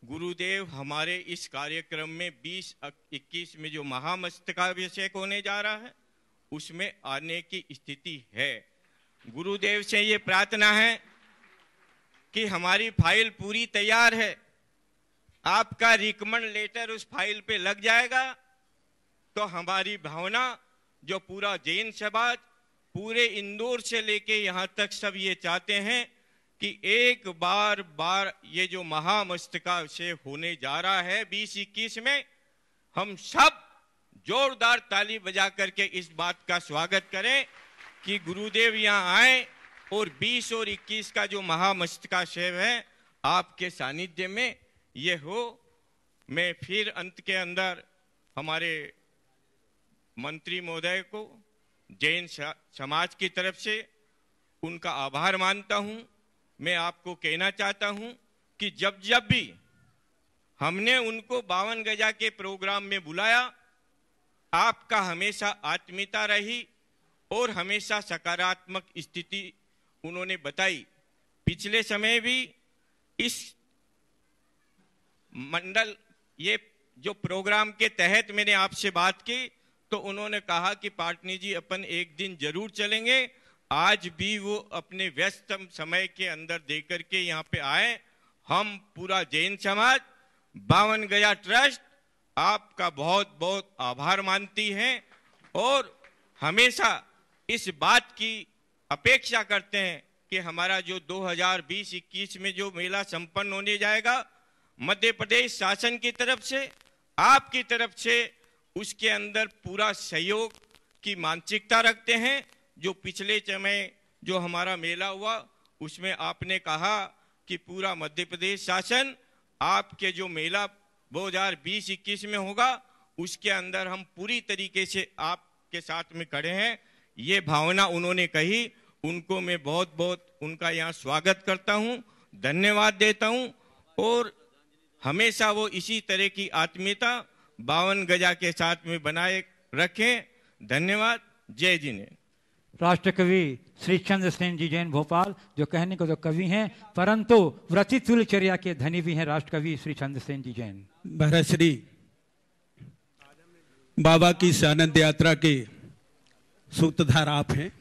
गुरुदेव हमारे इस कार्यक्रम में 20-21 में जो महामस्तकाभिषेक होने जा रहा है उसमें आने की स्थिति है। गुरुदेव से ये प्रार्थना है कि हमारी फाइल पूरी तैयार है, आपका रिकमेंड लेटर उस फाइल पे लग जाएगा तो हमारी भावना जो पूरा जैन समाज पूरे इंदौर से लेके यहाँ तक सब ये चाहते हैं कि एक बार ये जो महामस्तकाभिषेक होने जा रहा है 20-21 में, हम सब जोरदार ताली बजा करके इस बात का स्वागत करें कि गुरुदेव यहाँ आए और 20 और 21 का जो महामस्तकाभिषेक है आपके सानिध्य में ये हो। मैं फिर अंत के अंदर हमारे मंत्री महोदय को जैन समाज की तरफ से उनका आभार मानता हूं। मैं आपको कहना चाहता हूं कि जब जब भी हमने उनको 52 गजा के प्रोग्राम में बुलाया, आपका हमेशा आत्मीयता रही और हमेशा सकारात्मक स्थिति उन्होंने बताई। पिछले समय भी इस मंडल ये जो प्रोग्राम के तहत मैंने आपसे बात की तो उन्होंने कहा कि पाटनी जी अपन एक दिन जरूर चलेंगे। आज भी वो अपने व्यस्त समय के अंदर देकर के यहाँ पे आए। हम पूरा जैन समाज 52 गजा ट्रस्ट आपका बहुत बहुत आभार मानती हैं और हमेशा इस बात की अपेक्षा करते हैं कि हमारा जो 2020-21 में जो मेला संपन्न होने जाएगा मध्य प्रदेश शासन की तरफ से, आपकी तरफ से उसके अंदर पूरा सहयोग की मानसिकता रखते हैं। जो पिछले समय जो हमारा मेला हुआ उसमें आपने कहा कि पूरा मध्य प्रदेश शासन आपके जो मेला 2020-21 में होगा उसके अंदर हम पूरी तरीके से आपके साथ में खड़े हैं। ये भावना उन्होंने कही, उनको मैं बहुत बहुत उनका यहाँ स्वागत करता हूँ, धन्यवाद देता हूँ और हमेशा वो इसी तरह की आत्मीयता 52 गजा के साथ में बनाए रखें। धन्यवाद। जय जिनेन्द्र। राष्ट्र कवि श्री चंद्र सेन जी जैन भोपाल, जो कहने को तो कवि हैं परंतु व्रतितुल्यचर्या के धनी भी हैं, राष्ट्र कवि श्री चंद्र सेन जी जैन। महाराज श्री बाबा की इस आनंद यात्रा के सूत्रधार आप हैं।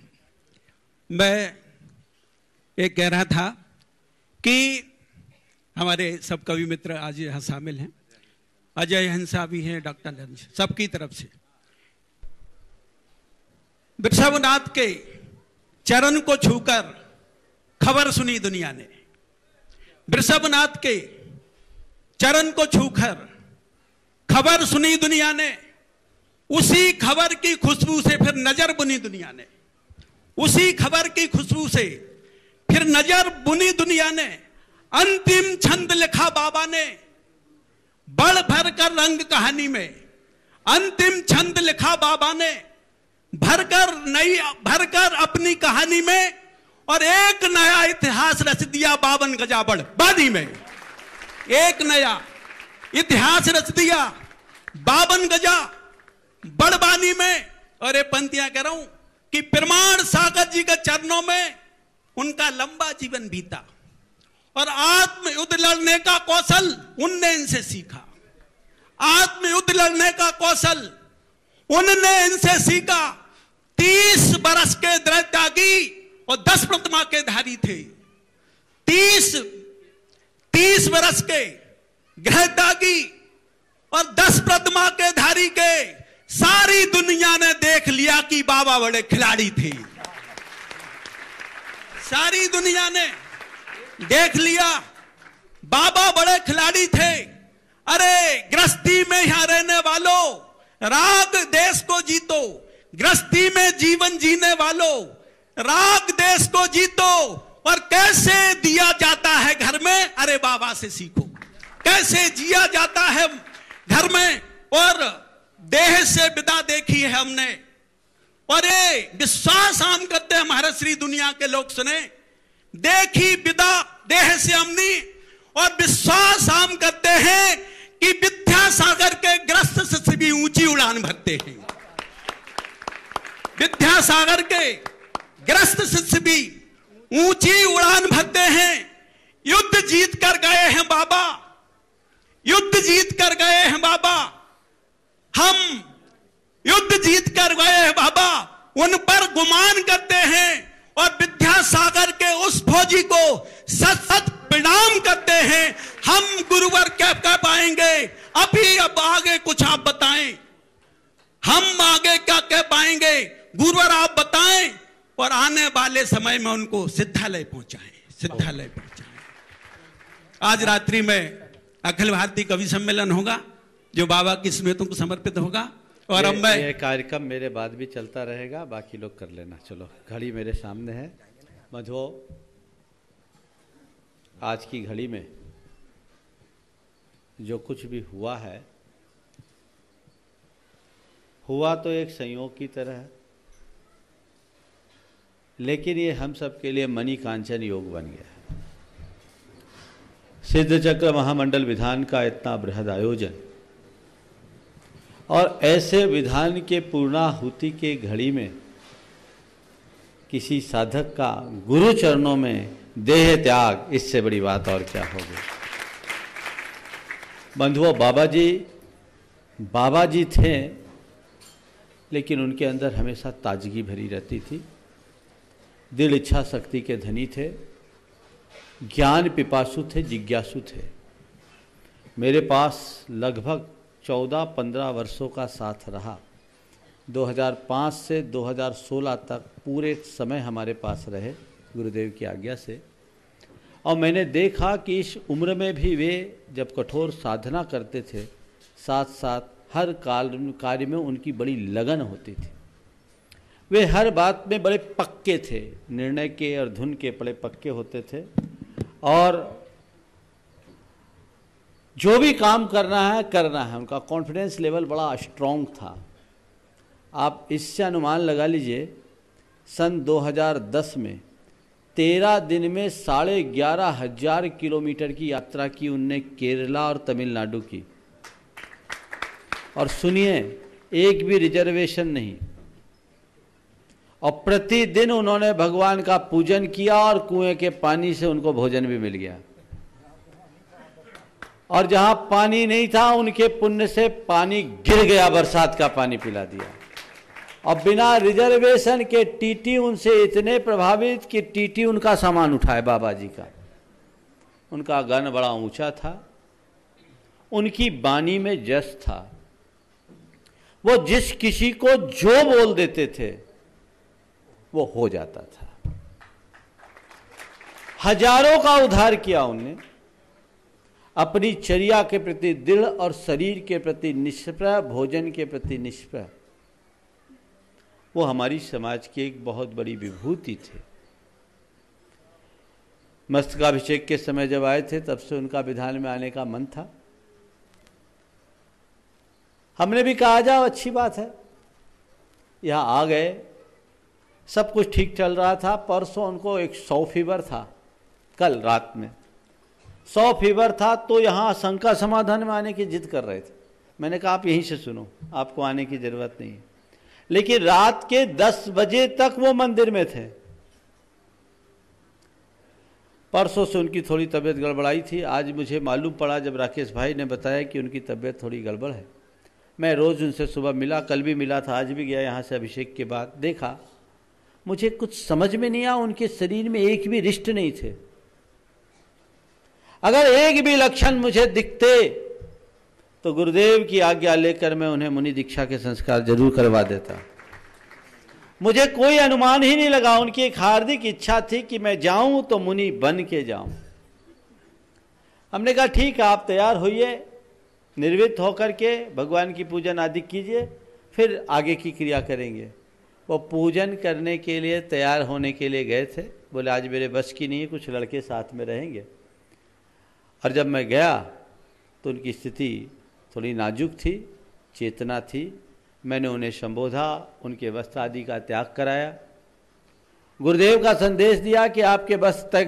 मैं ये कह रहा था कि हमारे सब कवि मित्र आज यहाँ शामिल हैं, अजय हंसा भी हैं, डॉक्टर नंद, सबकी तरफ से वृषभनाथ के चरण को छूकर खबर सुनी दुनिया ने। वृषभनाथ के चरण को छूकर खबर सुनी दुनिया ने, उसी खबर की खुशबू से फिर नजर बुनी दुनिया ने, उसी खबर की खुशबू से फिर नजर बुनी दुनिया ने। अंतिम छंद लिखा बाबा ने बढ़ भर कर रंग कहानी में, अंतिम छंद लिखा बाबा ने भरकर अपनी कहानी में, और एक नया इतिहास रच दिया 52 गजा बड़बानी में। एक नया इतिहास रच दिया 52 गजा बड़बानी में। और ये पंक्तियां कह रहा हूं कि प्रमाण सागर जी के चरणों में उनका लंबा जीवन बीता और आत्मयुद्ध लड़ने का कौशल उनने इनसे सीखा। आत्मयुद्ध लड़ने का कौशल उनने इनसे सीखा। 30 बरस के दैत्यागी और 10 प्रतिमा के धारी थे। 30 बरस के ग्रहत्यागी और 10 प्रतिमा के धारी के सारी दुनिया ने देख लिया कि बाबा बड़े खिलाड़ी थे। सारी दुनिया ने देख लिया बाबा बड़े खिलाड़ी थे। अरे गृहस्थी में यहां रहने वालों, राग देश को जीतो। गृहस्थी में जीवन जीने वालों, राग देश को जीतो। और कैसे दिया जाता है घर में, अरे बाबा से सीखो। कैसे जिया जाता है घर में, और देह से विदा देखी है हमने। और ये विश्वास हम करते हैं, महाराज श्री दुनिया के लोग सुने, देखी विदा देह से हमने, और विश्वास हम करते हैं कि विद्यासागर के ग्रस्त से भी ऊंची उड़ान भरते हैं। विद्यासागर के ग्रस्त से भी ऊंची उड़ान भरते हैं। युद्ध जीत कर गए हैं बाबा, युद्ध जीत कर गए हैं बाबा। हम युद्ध जीत कर गए हैं बाबा, उन पर गुमान करते हैं और विद्यासागर के उस फौजी को सत सत प्रणाम करते हैं। हम गुरुवर क्या कह पाएंगे अभी, अब आगे कुछ आप बताएं, हम आगे क्या कह पाएंगे गुरुवर आप बताएं, और आने वाले समय में उनको सिद्धालय पहुंचाएं, सिद्धालय पहुंचाएं। आज रात्रि में अखिल भारतीय कवि सम्मेलन होगा जो बाबा की स्मृतियों को समर्पित होगा। और अब मैं ये कार्यक्रम मेरे बाद भी चलता रहेगा, बाकी लोग कर लेना। चलो, घड़ी मेरे सामने है। मधो, आज की घड़ी में जो कुछ भी हुआ है, हुआ तो एक संयोग की तरह है, लेकिन ये हम सब के लिए मणि कांचन योग बन गया है। सिद्ध चक्र महामंडल विधान का इतना बृहद आयोजन, और ऐसे विधान के पूर्णाहुति के घड़ी में किसी साधक का गुरु चरणों में देह त्याग, इससे बड़ी बात और क्या होगी। बंधुओं, बाबा जी थे, लेकिन उनके अंदर हमेशा ताजगी भरी रहती थी। दृढ़ इच्छा शक्ति के धनी थे, ज्ञान पिपासु थे, जिज्ञासु थे। मेरे पास लगभग 14-15 वर्षों का साथ रहा। 2005 से 2016 तक पूरे समय हमारे पास रहे गुरुदेव की आज्ञा से। और मैंने देखा कि इस उम्र में भी वे जब कठोर साधना करते थे, साथ साथ हर कार्य में उनकी बड़ी लगन होती थी। वे हर बात में बड़े पक्के थे, निर्णय के और धुन के बड़े पक्के होते थे। और जो भी काम करना है, उनका कॉन्फिडेंस लेवल बड़ा स्ट्रॉन्ग था। आप इससे अनुमान लगा लीजिए, सन 2010 में 13 दिन में 11,500 किलोमीटर की यात्रा की उनने केरला और तमिलनाडु की। और सुनिए, एक भी रिजर्वेशन नहीं। और प्रतिदिन उन्होंने भगवान का पूजन किया और कुएं के पानी से उनको भोजन भी मिल गया। और जहां पानी नहीं था उनके पुण्य से पानी गिर गया, बरसात का पानी पिला दिया। और बिना रिजर्वेशन के टीटी उनसे इतने प्रभावित कि टीटी उनका सामान उठाए। बाबा जी का उनका गण बड़ा ऊंचा था, उनकी वाणी में जस था। वो जिस किसी को जो बोल देते थे वो हो जाता था। हजारों का उद्धार किया उनने। अपनी चर्या के प्रति दृढ़ और शरीर के प्रति निष्प्रह, भोजन के प्रति निष्प्रह, वो हमारी समाज की एक बहुत बड़ी विभूति थे। मस्तकाभिषेक के समय जब आए थे तब से उनका विधान में आने का मन था। हमने भी कहा जाओ, अच्छी बात है। यहां आ गए, सब कुछ ठीक चल रहा था। परसों उनको एक 100 फीवर था, कल रात में 100 फीवर था, तो यहाँ शंका समाधान में आने की जिद कर रहे थे। मैंने कहा आप यहीं से सुनो, आपको आने की जरूरत नहीं है। लेकिन रात के 10 बजे तक वो मंदिर में थे। परसों से उनकी थोड़ी तबीयत गड़बड़ाई थी। आज मुझे मालूम पड़ा जब राकेश भाई ने बताया कि उनकी तबीयत थोड़ी गड़बड़ है। मैं रोज़ उनसे सुबह मिला, कल भी मिला था, आज भी गया यहाँ से अभिषेक के बाद। देखा, मुझे कुछ समझ में नहीं आया, उनके शरीर में एक भी रिष्ट नहीं थे। अगर एक भी लक्षण मुझे दिखते तो गुरुदेव की आज्ञा लेकर मैं उन्हें मुनि दीक्षा के संस्कार जरूर करवा देता। मुझे कोई अनुमान ही नहीं लगा। उनकी एक हार्दिक इच्छा थी कि मैं जाऊं तो मुनि बन के जाऊं। हमने कहा ठीक है, आप तैयार होइए, निर्वित होकर के भगवान की पूजन आदि कीजिए, फिर आगे की क्रिया करेंगे। वो पूजन करने के लिए तैयार होने के लिए गए थे। बोले आज मेरे बस की नहीं है, कुछ लड़के साथ में रहेंगे। और जब मैं गया तो उनकी स्थिति थोड़ी नाजुक थी, चेतना थी। मैंने उन्हें संबोधा, उनके वस्त्र आदि का त्याग कराया, गुरुदेव का संदेश दिया कि आपके वस्त्र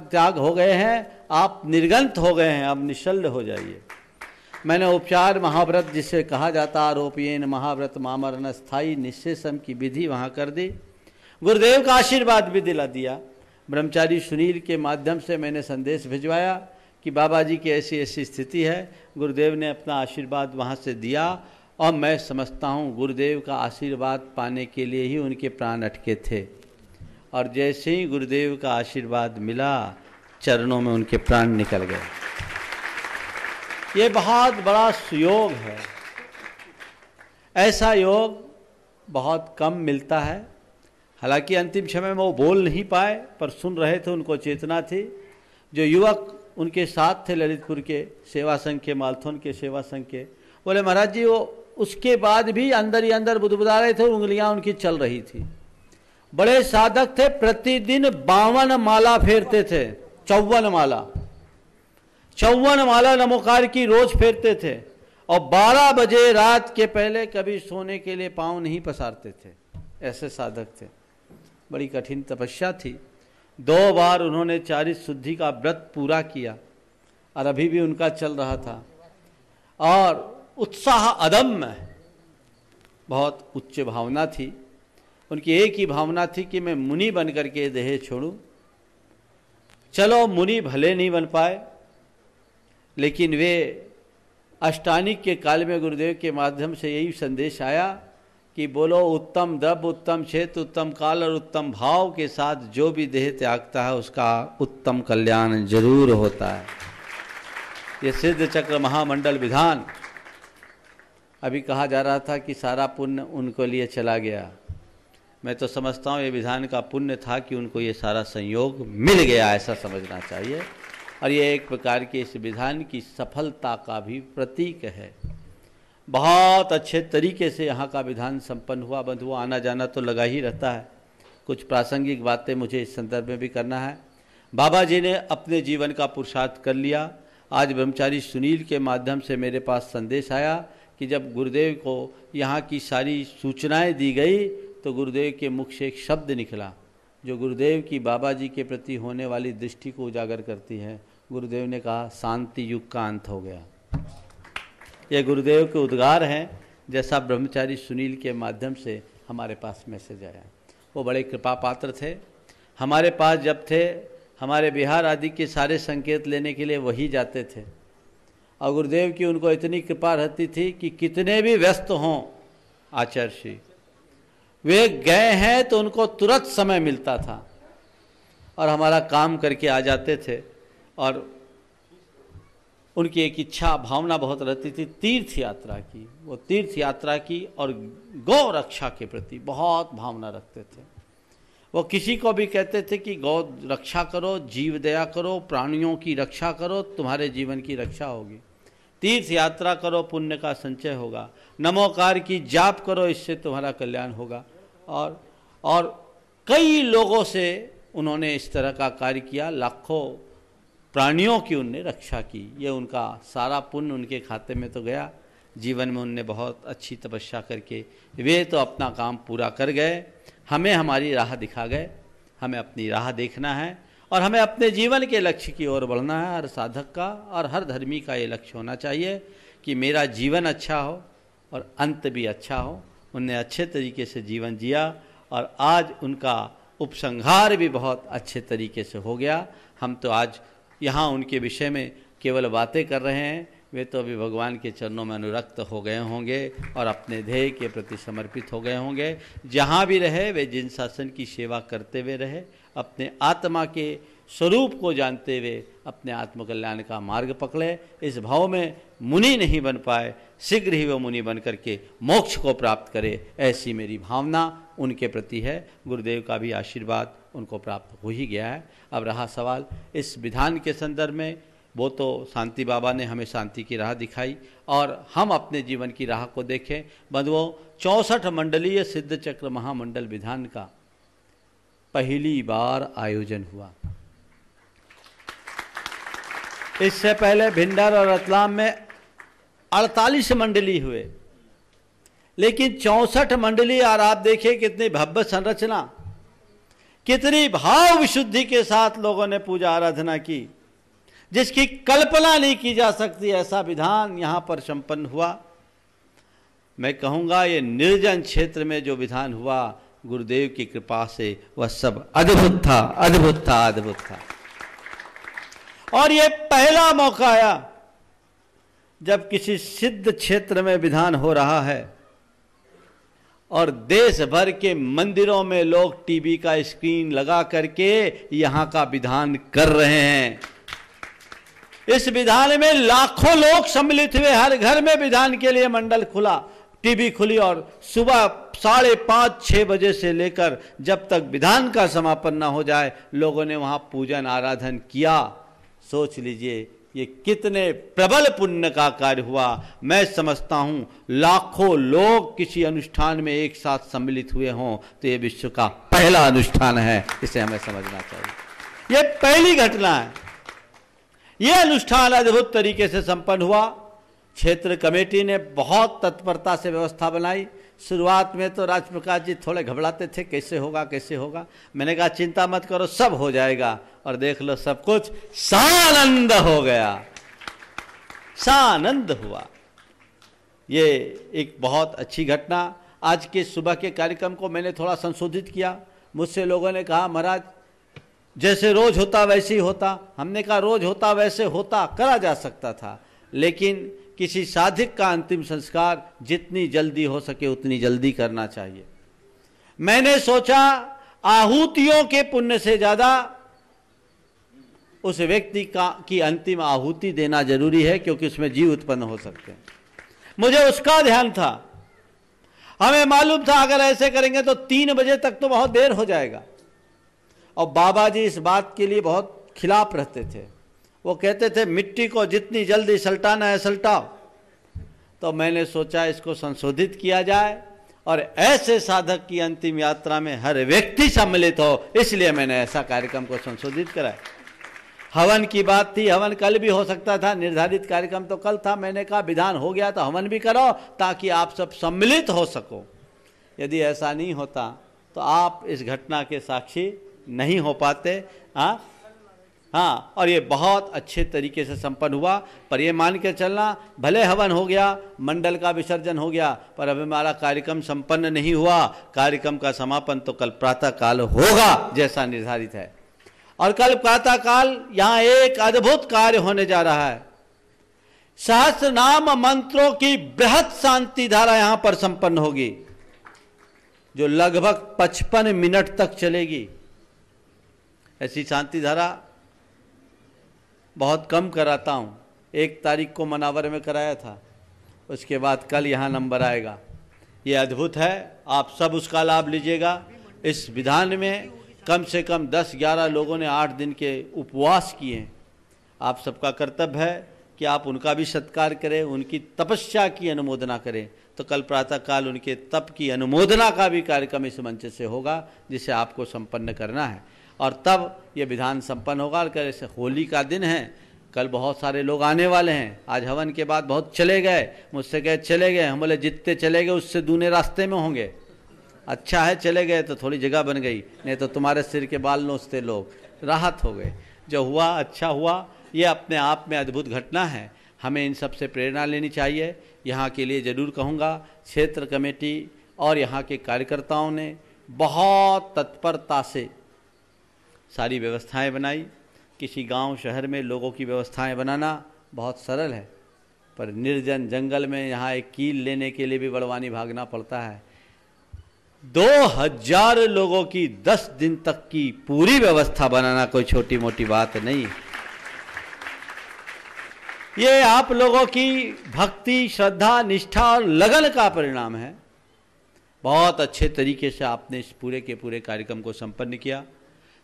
त्याग हो गए हैं, आप निर्गंत हो गए हैं, अब निश्चल हो जाइए। मैंने उपचार महाव्रत जिसे कहा जाता, आरोपियन महाव्रत मामरण स्थायी निश्चेषम की विधि वहाँ कर दी। गुरुदेव का आशीर्वाद भी दिला दिया। ब्रह्मचारी सुनील के माध्यम से मैंने संदेश भिजवाया कि बाबा जी की ऐसी ऐसी स्थिति है। गुरुदेव ने अपना आशीर्वाद वहाँ से दिया और मैं समझता हूँ गुरुदेव का आशीर्वाद पाने के लिए ही उनके प्राण अटके थे। और जैसे ही गुरुदेव का आशीर्वाद मिला, चरणों में उनके प्राण निकल गए। ये बहुत बड़ा सुयोग है। ऐसा योग बहुत कम मिलता है। हालांकि अंतिम समय में वो बोल नहीं पाए, पर सुन रहे थे, उनको चेतना थी। जो युवक उनके साथ थे ललितपुर के सेवा संघ के, मालथोन के सेवा संघ के, बोले महाराज जी वो उसके बाद भी अंदर ही अंदर बुदबुदा रहे थे, उंगलियां उनकी चल रही थी। बड़े साधक थे, प्रतिदिन 52 माला फेरते थे। 54 माला नमोकार की रोज फेरते थे। और 12 बजे रात के पहले कभी सोने के लिए पांव नहीं पसारते थे। ऐसे साधक थे। बड़ी कठिन तपस्या थी। 2 बार उन्होंने 40 शुद्धि का व्रत पूरा किया और अभी भी उनका चल रहा था। और उत्साह अदम्य, बहुत उच्च भावना थी उनकी। एक ही भावना थी कि मैं मुनि बन करके देह छोड़ूं। चलो मुनि भले नहीं बन पाए, लेकिन वे अष्टानिक के काल में गुरुदेव के माध्यम से यही संदेश आया कि बोलो उत्तम द्रव्य, उत्तम क्षेत्र, उत्तम काल और उत्तम भाव के साथ जो भी देह त्यागता है उसका उत्तम कल्याण जरूर होता है। ये सिद्ध चक्र महामंडल विधान, अभी कहा जा रहा था कि सारा पुण्य उनको लिए चला गया। मैं तो समझता हूँ ये विधान का पुण्य था कि उनको ये सारा संयोग मिल गया, ऐसा समझना चाहिए। और ये एक प्रकार के इस विधान की सफलता का भी प्रतीक है। बहुत अच्छे तरीके से यहाँ का विधान संपन्न हुआ। बंधुओं, आना जाना तो लगा ही रहता है। कुछ प्रासंगिक बातें मुझे इस संदर्भ में भी करना है। बाबा जी ने अपने जीवन का पुरुषार्थ कर लिया। आज ब्रह्मचारी सुनील के माध्यम से मेरे पास संदेश आया कि जब गुरुदेव को यहाँ की सारी सूचनाएं दी गई तो गुरुदेव के मुख से एक शब्द निकला जो गुरुदेव की बाबा जी के प्रति होने वाली दृष्टि को उजागर करती है। गुरुदेव ने कहा शांति युग का अंत हो गया। ये गुरुदेव के उद्गार हैं जैसा ब्रह्मचारी सुनील के माध्यम से हमारे पास मैसेज आया। वो बड़े कृपा पात्र थे, हमारे पास जब थे हमारे बिहार आदि के सारे संकेत लेने के लिए वही जाते थे, और गुरुदेव की उनको इतनी कृपा रहती थी कि कितने भी व्यस्त हों आचार्य श्री, वे गए हैं तो उनको तुरंत समय मिलता था और हमारा काम करके आ जाते थे। और उनकी एक इच्छा भावना बहुत रहती थी तीर्थ यात्रा की, वो तीर्थ यात्रा की और गौ रक्षा के प्रति बहुत भावना रखते थे। वो किसी को भी कहते थे कि गौ रक्षा करो, जीव दया करो, प्राणियों की रक्षा करो, तुम्हारे जीवन की रक्षा होगी। तीर्थ यात्रा करो, पुण्य का संचय होगा। नमोकार की जाप करो, इससे तुम्हारा कल्याण होगा। और कई लोगों से उन्होंने इस तरह का कार्य किया, लाखों प्राणियों की उनने रक्षा की। ये उनका सारा पुण्य उनके खाते में तो गया। जीवन में उनने बहुत अच्छी तपस्या करके वे तो अपना काम पूरा कर गए, हमें हमारी राह दिखा गए। हमें अपनी राह देखना है और हमें अपने जीवन के लक्ष्य की ओर बढ़ना है। हर साधक का और हर धर्मी का ये लक्ष्य होना चाहिए कि मेरा जीवन अच्छा हो और अंत भी अच्छा हो। उनने अच्छे तरीके से जीवन जिया और आज उनका उपसंहार भी बहुत अच्छे तरीके से हो गया। हम तो आज यहाँ उनके विषय में केवल बातें कर रहे हैं, वे तो अभी भगवान के चरणों में अनुरक्त हो गए होंगे और अपने ध्येय के प्रति समर्पित हो गए होंगे। जहाँ भी रहे वे जिन शासन की सेवा करते हुए रहे, अपने आत्मा के स्वरूप को जानते हुए अपने आत्मकल्याण का मार्ग पकड़े। इस भाव में मुनि नहीं बन पाए, शीघ्र ही वो मुनि बन करके मोक्ष को प्राप्त करे, ऐसी मेरी भावना उनके प्रति है। गुरुदेव का भी आशीर्वाद उनको प्राप्त हो ही गया है। अब रहा सवाल इस विधान के संदर्भ में, वो तो शांति बाबा ने हमें शांति की राह दिखाई और हम अपने जीवन की राह को देखें। बंधुओं, 64 मंडलीय सिद्ध चक्र महामंडल विधान का पहली बार आयोजन हुआ। इससे पहले भिंडर और रतलाम में 48 मंडली हुए, लेकिन 64 मंडली। और आप देखिए कितनी भव्य संरचना, कितनी भाव विशुद्धि के साथ लोगों ने पूजा आराधना की, जिसकी कल्पना नहीं की जा सकती। ऐसा विधान यहाँ पर संपन्न हुआ। मैं कहूँगा ये निर्जन क्षेत्र में जो विधान हुआ गुरुदेव की कृपा से, वह सब अद्भुत था, अद्भुत था, अद्भुत था। और ये पहला मौका आया जब किसी सिद्ध क्षेत्र में विधान हो रहा है और देश भर के मंदिरों में लोग टीवी का स्क्रीन लगा करके यहाँ का विधान कर रहे हैं। इस विधान में लाखों लोग सम्मिलित हुए, हर घर में विधान के लिए मंडल खुला, टीवी खुली और सुबह 5:30-6 बजे से लेकर जब तक विधान का समापन ना हो जाए लोगों ने वहां पूजन आराधन किया। सोच लीजिए ये कितने प्रबल पुण्य का कार्य हुआ। मैं समझता हूं लाखों लोग किसी अनुष्ठान में एक साथ सम्मिलित हुए हों तो ये विश्व का पहला अनुष्ठान है, इसे हमें समझना चाहिए। ये पहली घटना है। यह अनुष्ठान अद्भुत तरीके से संपन्न हुआ। क्षेत्र कमेटी ने बहुत तत्परता से व्यवस्था बनाई। शुरुआत में तो राजप्रकाश जी थोड़े घबराते थे, कैसे होगा कैसे होगा। मैंने कहा चिंता मत करो, सब हो जाएगा। और देख लो सब कुछ सानंद हो गया, सानंद हुआ। ये एक बहुत अच्छी घटना। आज के सुबह के कार्यक्रम को मैंने थोड़ा संशोधित किया। मुझसे लोगों ने कहा महाराज जैसे रोज होता वैसे ही होता। हमने कहा रोज होता वैसे होता, करा जा सकता था, लेकिन किसी साधक का अंतिम संस्कार जितनी जल्दी हो सके उतनी जल्दी करना चाहिए। मैंने सोचा आहुतियों के पुण्य से ज्यादा उस व्यक्ति की अंतिम आहुति देना जरूरी है, क्योंकि उसमें जीव उत्पन्न हो सकते हैं। मुझे उसका ध्यान था। हमें मालूम था अगर ऐसे करेंगे तो 3 बजे तक तो बहुत देर हो जाएगा। और बाबा जी इस बात के लिए बहुत खिलाफ रहते थे। वो कहते थे मिट्टी को जितनी जल्दी सल्टाना है सल्टाओ। तो मैंने सोचा इसको संशोधित किया जाए और ऐसे साधक की अंतिम यात्रा में हर व्यक्ति सम्मिलित हो, इसलिए मैंने ऐसा कार्यक्रम को संशोधित कराया। हवन की बात थी, हवन कल भी हो सकता था, निर्धारित कार्यक्रम तो कल था। मैंने कहा विधान हो गया तो हवन भी करो ताकि आप सब सम्मिलित हो सको। यदि ऐसा नहीं होता तो आप इस घटना के साक्षी नहीं हो पाते। हाँ, हाँ, और ये बहुत अच्छे तरीके से संपन्न हुआ। पर ये मान के चलना, भले हवन हो गया, मंडल का विसर्जन हो गया, पर अब हमारा कार्यक्रम संपन्न नहीं हुआ। कार्यक्रम का समापन तो कल प्रातः काल होगा जैसा निर्धारित है। और कल प्रातः काल यहाँ एक अद्भुत कार्य होने जा रहा है। सहस्त्र नाम मंत्रों की बृहत शांति धारा यहां पर संपन्न होगी, जो लगभग 55 मिनट तक चलेगी। ऐसी शांति धारा बहुत कम कराता हूं। 1 तारीख को मनावर में कराया था, उसके बाद कल यहां नंबर आएगा। ये अद्भुत है, आप सब उसका लाभ लीजिएगा। इस विधान में कम से कम 10-11 लोगों ने 8 दिन के उपवास किए हैं। आप सबका कर्तव्य है कि आप उनका भी सत्कार करें, उनकी तपस्या की अनुमोदना करें। तो कल प्रातःकाल उनके तप की अनुमोदना का भी कार्यक्रम इस मंच से होगा, जिसे आपको संपन्न करना है। और तब ये विधान संपन्न होगा। और कल ऐसे होली का दिन है, कल बहुत सारे लोग आने वाले हैं। आज हवन के बाद बहुत चले गए, मुझसे कहे चले गए, हम बोले जितने चले गए उससे दूने रास्ते में होंगे। अच्छा है चले गए तो थोड़ी जगह बन गई, नहीं तो तुम्हारे सिर के बाल नोचते लोग, राहत हो गए। जो हुआ अच्छा हुआ। ये अपने आप में अद्भुत घटना है, हमें इन सब से प्रेरणा लेनी चाहिए। यहाँ के लिए ज़रूर कहूँगा, क्षेत्र कमेटी और यहाँ के कार्यकर्ताओं ने बहुत तत्परता से सारी व्यवस्थाएं बनाई। किसी गांव शहर में लोगों की व्यवस्थाएं बनाना बहुत सरल है, पर निर्जन जंगल में यहाँ एक कील लेने के लिए भी बड़वानी भागना पड़ता है। 2000 लोगों की 10 दिन तक की पूरी व्यवस्था बनाना कोई छोटी मोटी बात नहीं। ये आप लोगों की भक्ति, श्रद्धा, निष्ठा और लगन का परिणाम है। बहुत अच्छे तरीके से आपने इस पूरे के पूरे कार्यक्रम को संपन्न किया।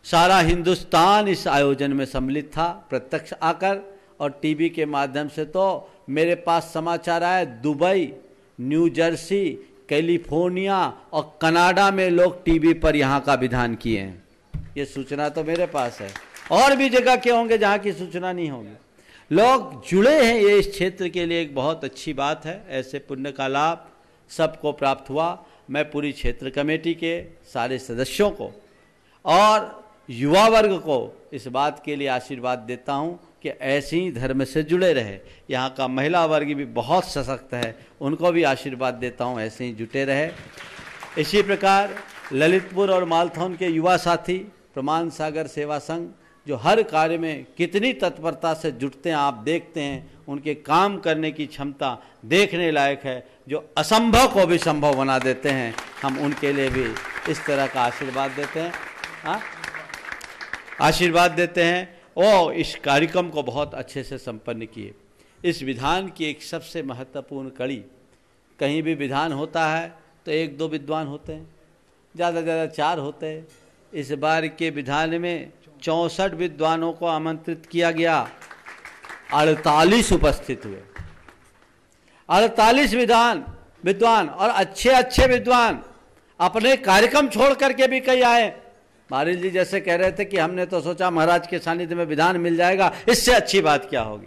सारा हिंदुस्तान इस आयोजन में सम्मिलित था, प्रत्यक्ष आकर, और टीवी के माध्यम से तो मेरे पास समाचार आए दुबई, न्यू जर्सी, कैलिफोर्निया और कनाडा में लोग टीवी पर यहाँ का विधान किए हैं। ये सूचना तो मेरे पास है, और भी जगह के होंगे जहाँ की सूचना नहीं होगी। लोग जुड़े हैं, ये इस क्षेत्र के लिए एक बहुत अच्छी बात है। ऐसे पुण्य का लाभ सबको प्राप्त हुआ। मैं पूरी क्षेत्र कमेटी के सारे सदस्यों को और युवा वर्ग को इस बात के लिए आशीर्वाद देता हूं कि ऐसे ही धर्म से जुड़े रहे। यहाँ का महिला वर्ग भी बहुत सशक्त है, उनको भी आशीर्वाद देता हूं ऐसे ही जुटे रहे। इसी प्रकार ललितपुर और मालथौन के युवा साथी प्रमाण सागर सेवा संघ, जो हर कार्य में कितनी तत्परता से जुटते हैं, आप देखते हैं उनके काम करने की क्षमता देखने लायक है, जो असंभव को भी संभव बना देते हैं। हम उनके लिए भी इस तरह का आशीर्वाद देते हैं। आशीर्वाद देते हैं। वो इस कार्यक्रम को बहुत अच्छे से संपन्न किए। इस विधान की एक सबसे महत्वपूर्ण कड़ी, कहीं भी विधान होता है तो 1-2 विद्वान होते हैं, ज़्यादा से ज़्यादा 4 होते हैं। इस बार के विधान में 64 विद्वानों को आमंत्रित किया गया, 48 उपस्थित हुए। 48 विद्वान और अच्छे अच्छे विद्वान अपने कार्यक्रम छोड़ करके भी कई आए। महाराज जी जैसे कह रहे थे कि हमने तो सोचा महाराज के सानिध्य में विधान मिल जाएगा, इससे अच्छी बात क्या होगी।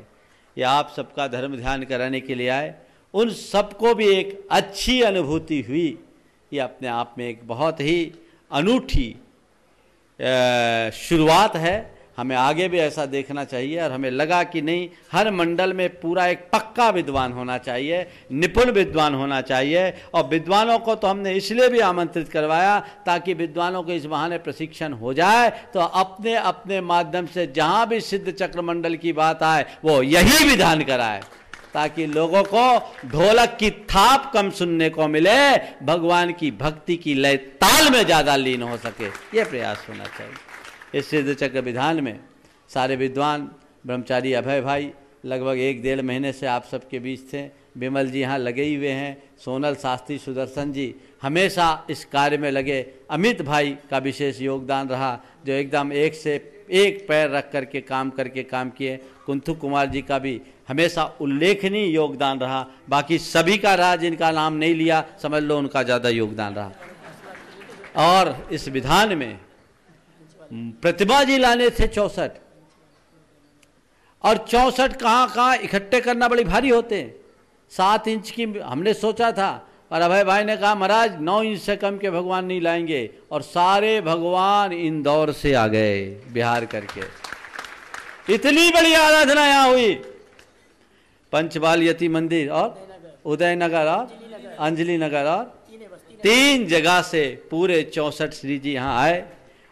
ये आप सबका धर्म ध्यान कराने के लिए आए, उन सबको भी एक अच्छी अनुभूति हुई। ये अपने आप में एक बहुत ही अनूठी शुरुआत है। हमें आगे भी ऐसा देखना चाहिए। और हमें लगा कि नहीं, हर मंडल में पूरा एक पक्का विद्वान होना चाहिए, निपुण विद्वान होना चाहिए। और विद्वानों को तो हमने इसलिए भी आमंत्रित करवाया ताकि विद्वानों को इस बहाने प्रशिक्षण हो जाए, तो अपने अपने माध्यम से जहाँ भी सिद्ध चक्र मंडल की बात आए वो यही विधान कराए, ताकि लोगों को ढोलक की थाप कम सुनने को मिले, भगवान की भक्ति की लय ताल में ज़्यादा लीन हो सके। ये प्रयास होना चाहिए। इस सिद्ध चक्र विधान में सारे विद्वान ब्रह्मचारी अभय भाई लगभग 1-1.5 महीने से आप सबके बीच थे। विमल जी यहाँ लगे ही हुए हैं, सोनल शास्त्री, सुदर्शन जी हमेशा इस कार्य में लगे। अमित भाई का विशेष योगदान रहा, जो एकदम एक से एक पैर रख करके काम किए। कुंथु कुमार जी का भी हमेशा उल्लेखनीय योगदान रहा। बाकी सभी का रहा, जिनका नाम नहीं लिया समझ लो उनका ज़्यादा योगदान रहा। और इस विधान में प्रतिमा जी लाने थे 64, और 64 कहाँ इकट्ठे करना बड़ी भारी होते हैं। 7 इंच की हमने सोचा था, और अभय भाई ने कहा महाराज 9 इंच से कम के भगवान नहीं लाएंगे। और सारे भगवान इंदौर से आ गए बिहार करके। इतनी बड़ी आराधना यहाँ हुई। पंचबाल यति मंदिर और उदयनगर और अंजलि नगर और 3 जगह से पूरे 64 श्री जी यहाँ आए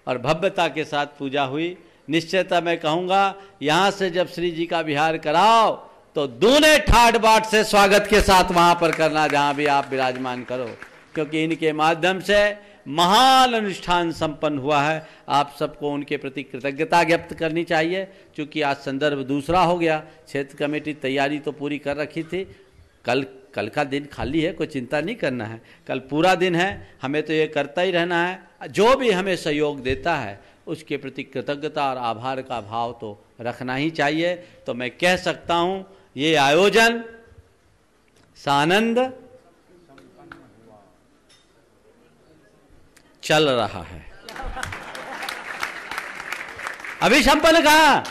और भव्यता के साथ पूजा हुई। निश्चयता मैं कहूँगा यहाँ से जब श्री जी का विहार कराओ तो दूने ठाट बाट से स्वागत के साथ वहाँ पर करना जहाँ भी आप विराजमान करो, क्योंकि इनके माध्यम से महान अनुष्ठान संपन्न हुआ है। आप सबको उनके प्रति कृतज्ञता व्यक्त करनी चाहिए। चूँकि आज संदर्भ दूसरा हो गया, क्षेत्र कमेटी तैयारी तो पूरी कर रखी थी। कल का दिन खाली है, कोई चिंता नहीं करना है, कल पूरा दिन है। हमें तो ये करता ही रहना है, जो भी हमें सहयोग देता है उसके प्रति कृतज्ञता और आभार का भाव तो रखना ही चाहिए। तो मैं कह सकता हूँ ये आयोजन सानंद चल रहा है। अभी संपन्न कहाँ?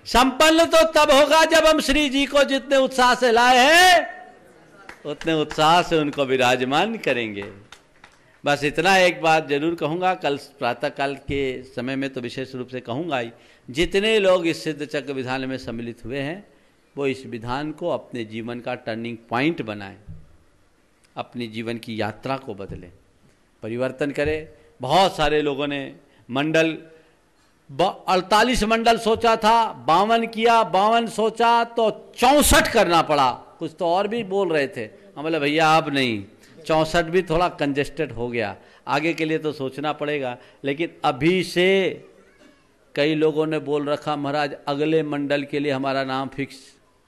संपन्न तो तब होगा जब हम श्री जी को जितने उत्साह से लाए हैं उतने उत्साह से उनको विराजमान करेंगे। बस इतना एक बात जरूर कहूँगा, कल प्रातःकाल के समय में तो विशेष रूप से कहूँगा ही, जितने लोग इस सिद्ध चक्र विधान में सम्मिलित हुए हैं वो इस विधान को अपने जीवन का टर्निंग पॉइंट बनाएं, अपनी जीवन की यात्रा को बदलें, परिवर्तन करें। बहुत सारे लोगों ने मंडल 48 मंडल सोचा था, 52 किया, 52 सोचा तो 64 करना पड़ा। कुछ तो और भी बोल रहे थे, हम बोले भैया आप नहीं, 64 भी थोड़ा कंजेस्टेड हो गया, आगे के लिए तो सोचना पड़ेगा। लेकिन अभी से कई लोगों ने बोल रखा महाराज अगले मंडल के लिए हमारा नाम फिक्स।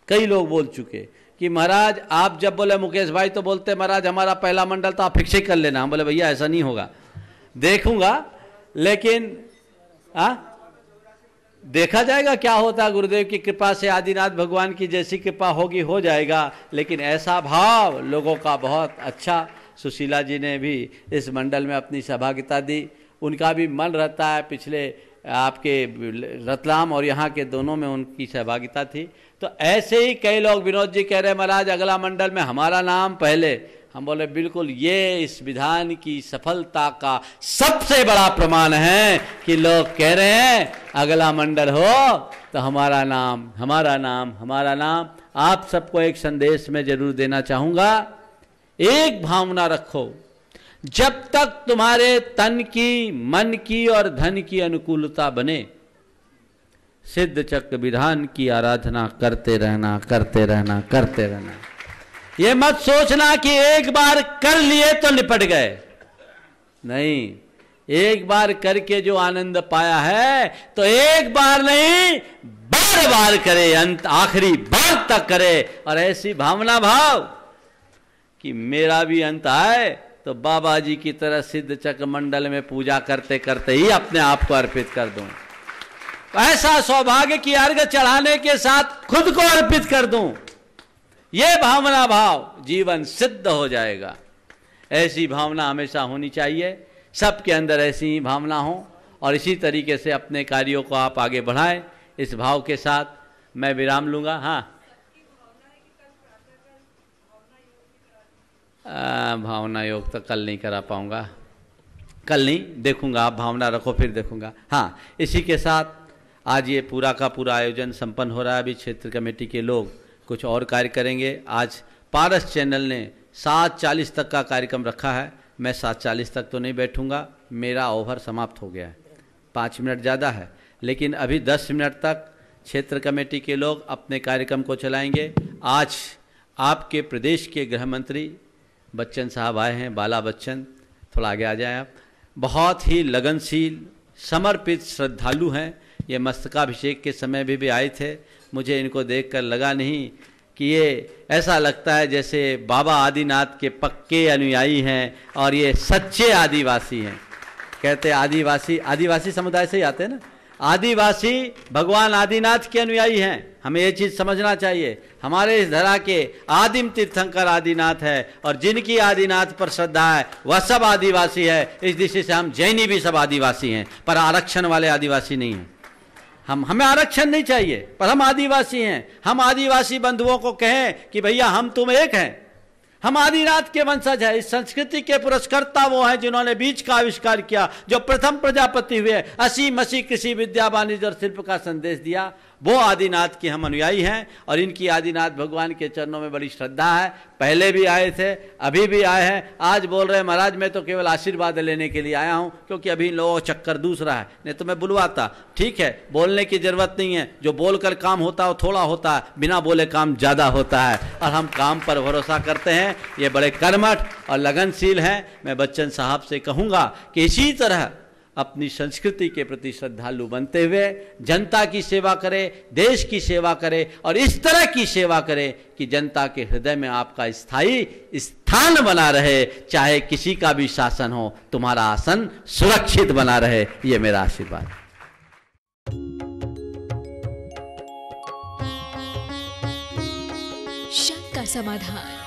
कई लोग बोल चुके कि महाराज आप जब बोले मुकेश भाई तो बोलते महाराज हमारा पहला मंडल तो आप फिक्स ही कर लेना। हम बोले भैया ऐसा नहीं होगा, देखूंगा, लेकिन देखा जाएगा क्या होता है। गुरुदेव की कृपा से, आदिनाथ भगवान की जैसी कृपा होगी हो जाएगा। लेकिन ऐसा भाव लोगों का बहुत अच्छा। सुशीला जी ने भी इस मंडल में अपनी सहभागिता दी, उनका भी मन रहता है। पिछले आपके रतलाम और यहाँ के दोनों में उनकी सहभागिता थी। तो ऐसे ही कई लोग, विनोद जी कह रहे महाराज अगला मंडल में हमारा नाम पहले। हम बोले बिल्कुल, ये इस विधान की सफलता का सबसे बड़ा प्रमाण है कि लोग कह रहे हैं अगला मंडल हो तो हमारा नाम, हमारा नाम, हमारा नाम। आप सबको एक संदेश में जरूर देना चाहूंगा, एक भावना रखो, जब तक तुम्हारे तन की, मन की और धन की अनुकूलता बने, सिद्ध चक्र विधान की आराधना करते रहना, करते रहना, करते रहना। ये मत सोचना कि एक बार कर लिए तो निपट गए, नहीं। एक बार करके जो आनंद पाया है तो एक बार नहीं, बार बार करे, अंत आखिरी बार तक करे। और ऐसी भावना भाव कि मेरा भी अंत आए तो बाबा जी की तरह सिद्ध चक्र मंडल में पूजा करते करते ही अपने आप को अर्पित कर दूं। ऐसा सौभाग्य की अर्घ चढ़ाने के साथ खुद को अर्पित कर दूं, यह भावना भाव जीवन सिद्ध हो जाएगा। ऐसी भावना हमेशा होनी चाहिए, सबके अंदर ऐसी ही भावना हो और इसी तरीके से अपने कार्यों को आप आगे बढ़ाएं। इस भाव के साथ मैं विराम लूंगा। हाँ, भावना योग तो कल नहीं करा पाऊंगा, कल नहीं, देखूंगा। आप भावना रखो फिर देखूंगा। हाँ, इसी के साथ आज ये पूरा का पूरा आयोजन संपन्न हो रहा है। अभी क्षेत्र कमेटी के लोग कुछ और कार्य करेंगे। आज पारस चैनल ने 7:40 तक का कार्यक्रम रखा है। मैं 7:40 तक तो नहीं बैठूंगा, मेरा ओवर समाप्त हो गया है, 5 मिनट ज़्यादा है। लेकिन अभी 10 मिनट तक क्षेत्र कमेटी के लोग अपने कार्यक्रम को चलाएंगे। आज आपके प्रदेश के गृह मंत्री बच्चन साहब आए हैं, बाला बच्चन, थोड़ा आगे आ जाए आप। बहुत ही लगनशील, समर्पित श्रद्धालु हैं। ये मस्तकाभिषेक के समय भी आए थे। मुझे इनको देखकर लगा नहीं कि ये, ऐसा लगता है जैसे बाबा आदिनाथ के पक्के अनुयायी हैं और ये सच्चे आदिवासी हैं। कहते आदिवासी समुदाय से ही आते हैं ना, आदिवासी भगवान आदिनाथ के अनुयायी हैं। हमें ये चीज़ समझना चाहिए, हमारे इस धरा के आदिम तीर्थंकर आदिनाथ है और जिनकी आदिनाथ पर श्रद्धा है वह सब आदिवासी है। इस दृष्टि से हम जैनी भी सब आदिवासी हैं, पर आरक्षण वाले आदिवासी नहीं हैं। हमें आरक्षण नहीं चाहिए, पर हम आदिवासी हैं। हम आदिवासी बंधुओं को कहें कि भैया हम तुम एक हैं, हम आदिनाथ के वंशज है। इस संस्कृति के पुरस्कर्ता वो हैं जिन्होंने बीज का आविष्कार किया, जो प्रथम प्रजापति हुए, असी मसी कृषि विद्या वाणिज्य और शिल्प का संदेश दिया। वो आदिनाथ के हम अनुयायी हैं और इनकी आदिनाथ भगवान के चरणों में बड़ी श्रद्धा है। पहले भी आए थे, अभी भी आए हैं। आज बोल रहे हैं महाराज मैं तो केवल आशीर्वाद लेने के लिए आया हूं, क्योंकि अभी इन लोगों को चक्कर दूसरा है, नहीं तो मैं बुलवाता। ठीक है, बोलने की जरूरत नहीं है, जो बोलकर काम होता है वो थोड़ा होता है, बिना बोले काम ज्यादा होता है। और हम काम पर भरोसा करते हैं, ये बड़े कर्मठ और लगनशील हैं। मैं बच्चन साहब से कहूंगा कि इसी तरह अपनी संस्कृति के प्रति श्रद्धालु बनते हुए जनता की सेवा करें, देश की सेवा करें और इस तरह की सेवा करें कि जनता के हृदय में आपका स्थायी स्थान बना रहे। चाहे किसी का भी शासन हो, तुम्हारा आसन सुरक्षित बना रहे। ये मेरा आशीर्वाद। शंका समाधान।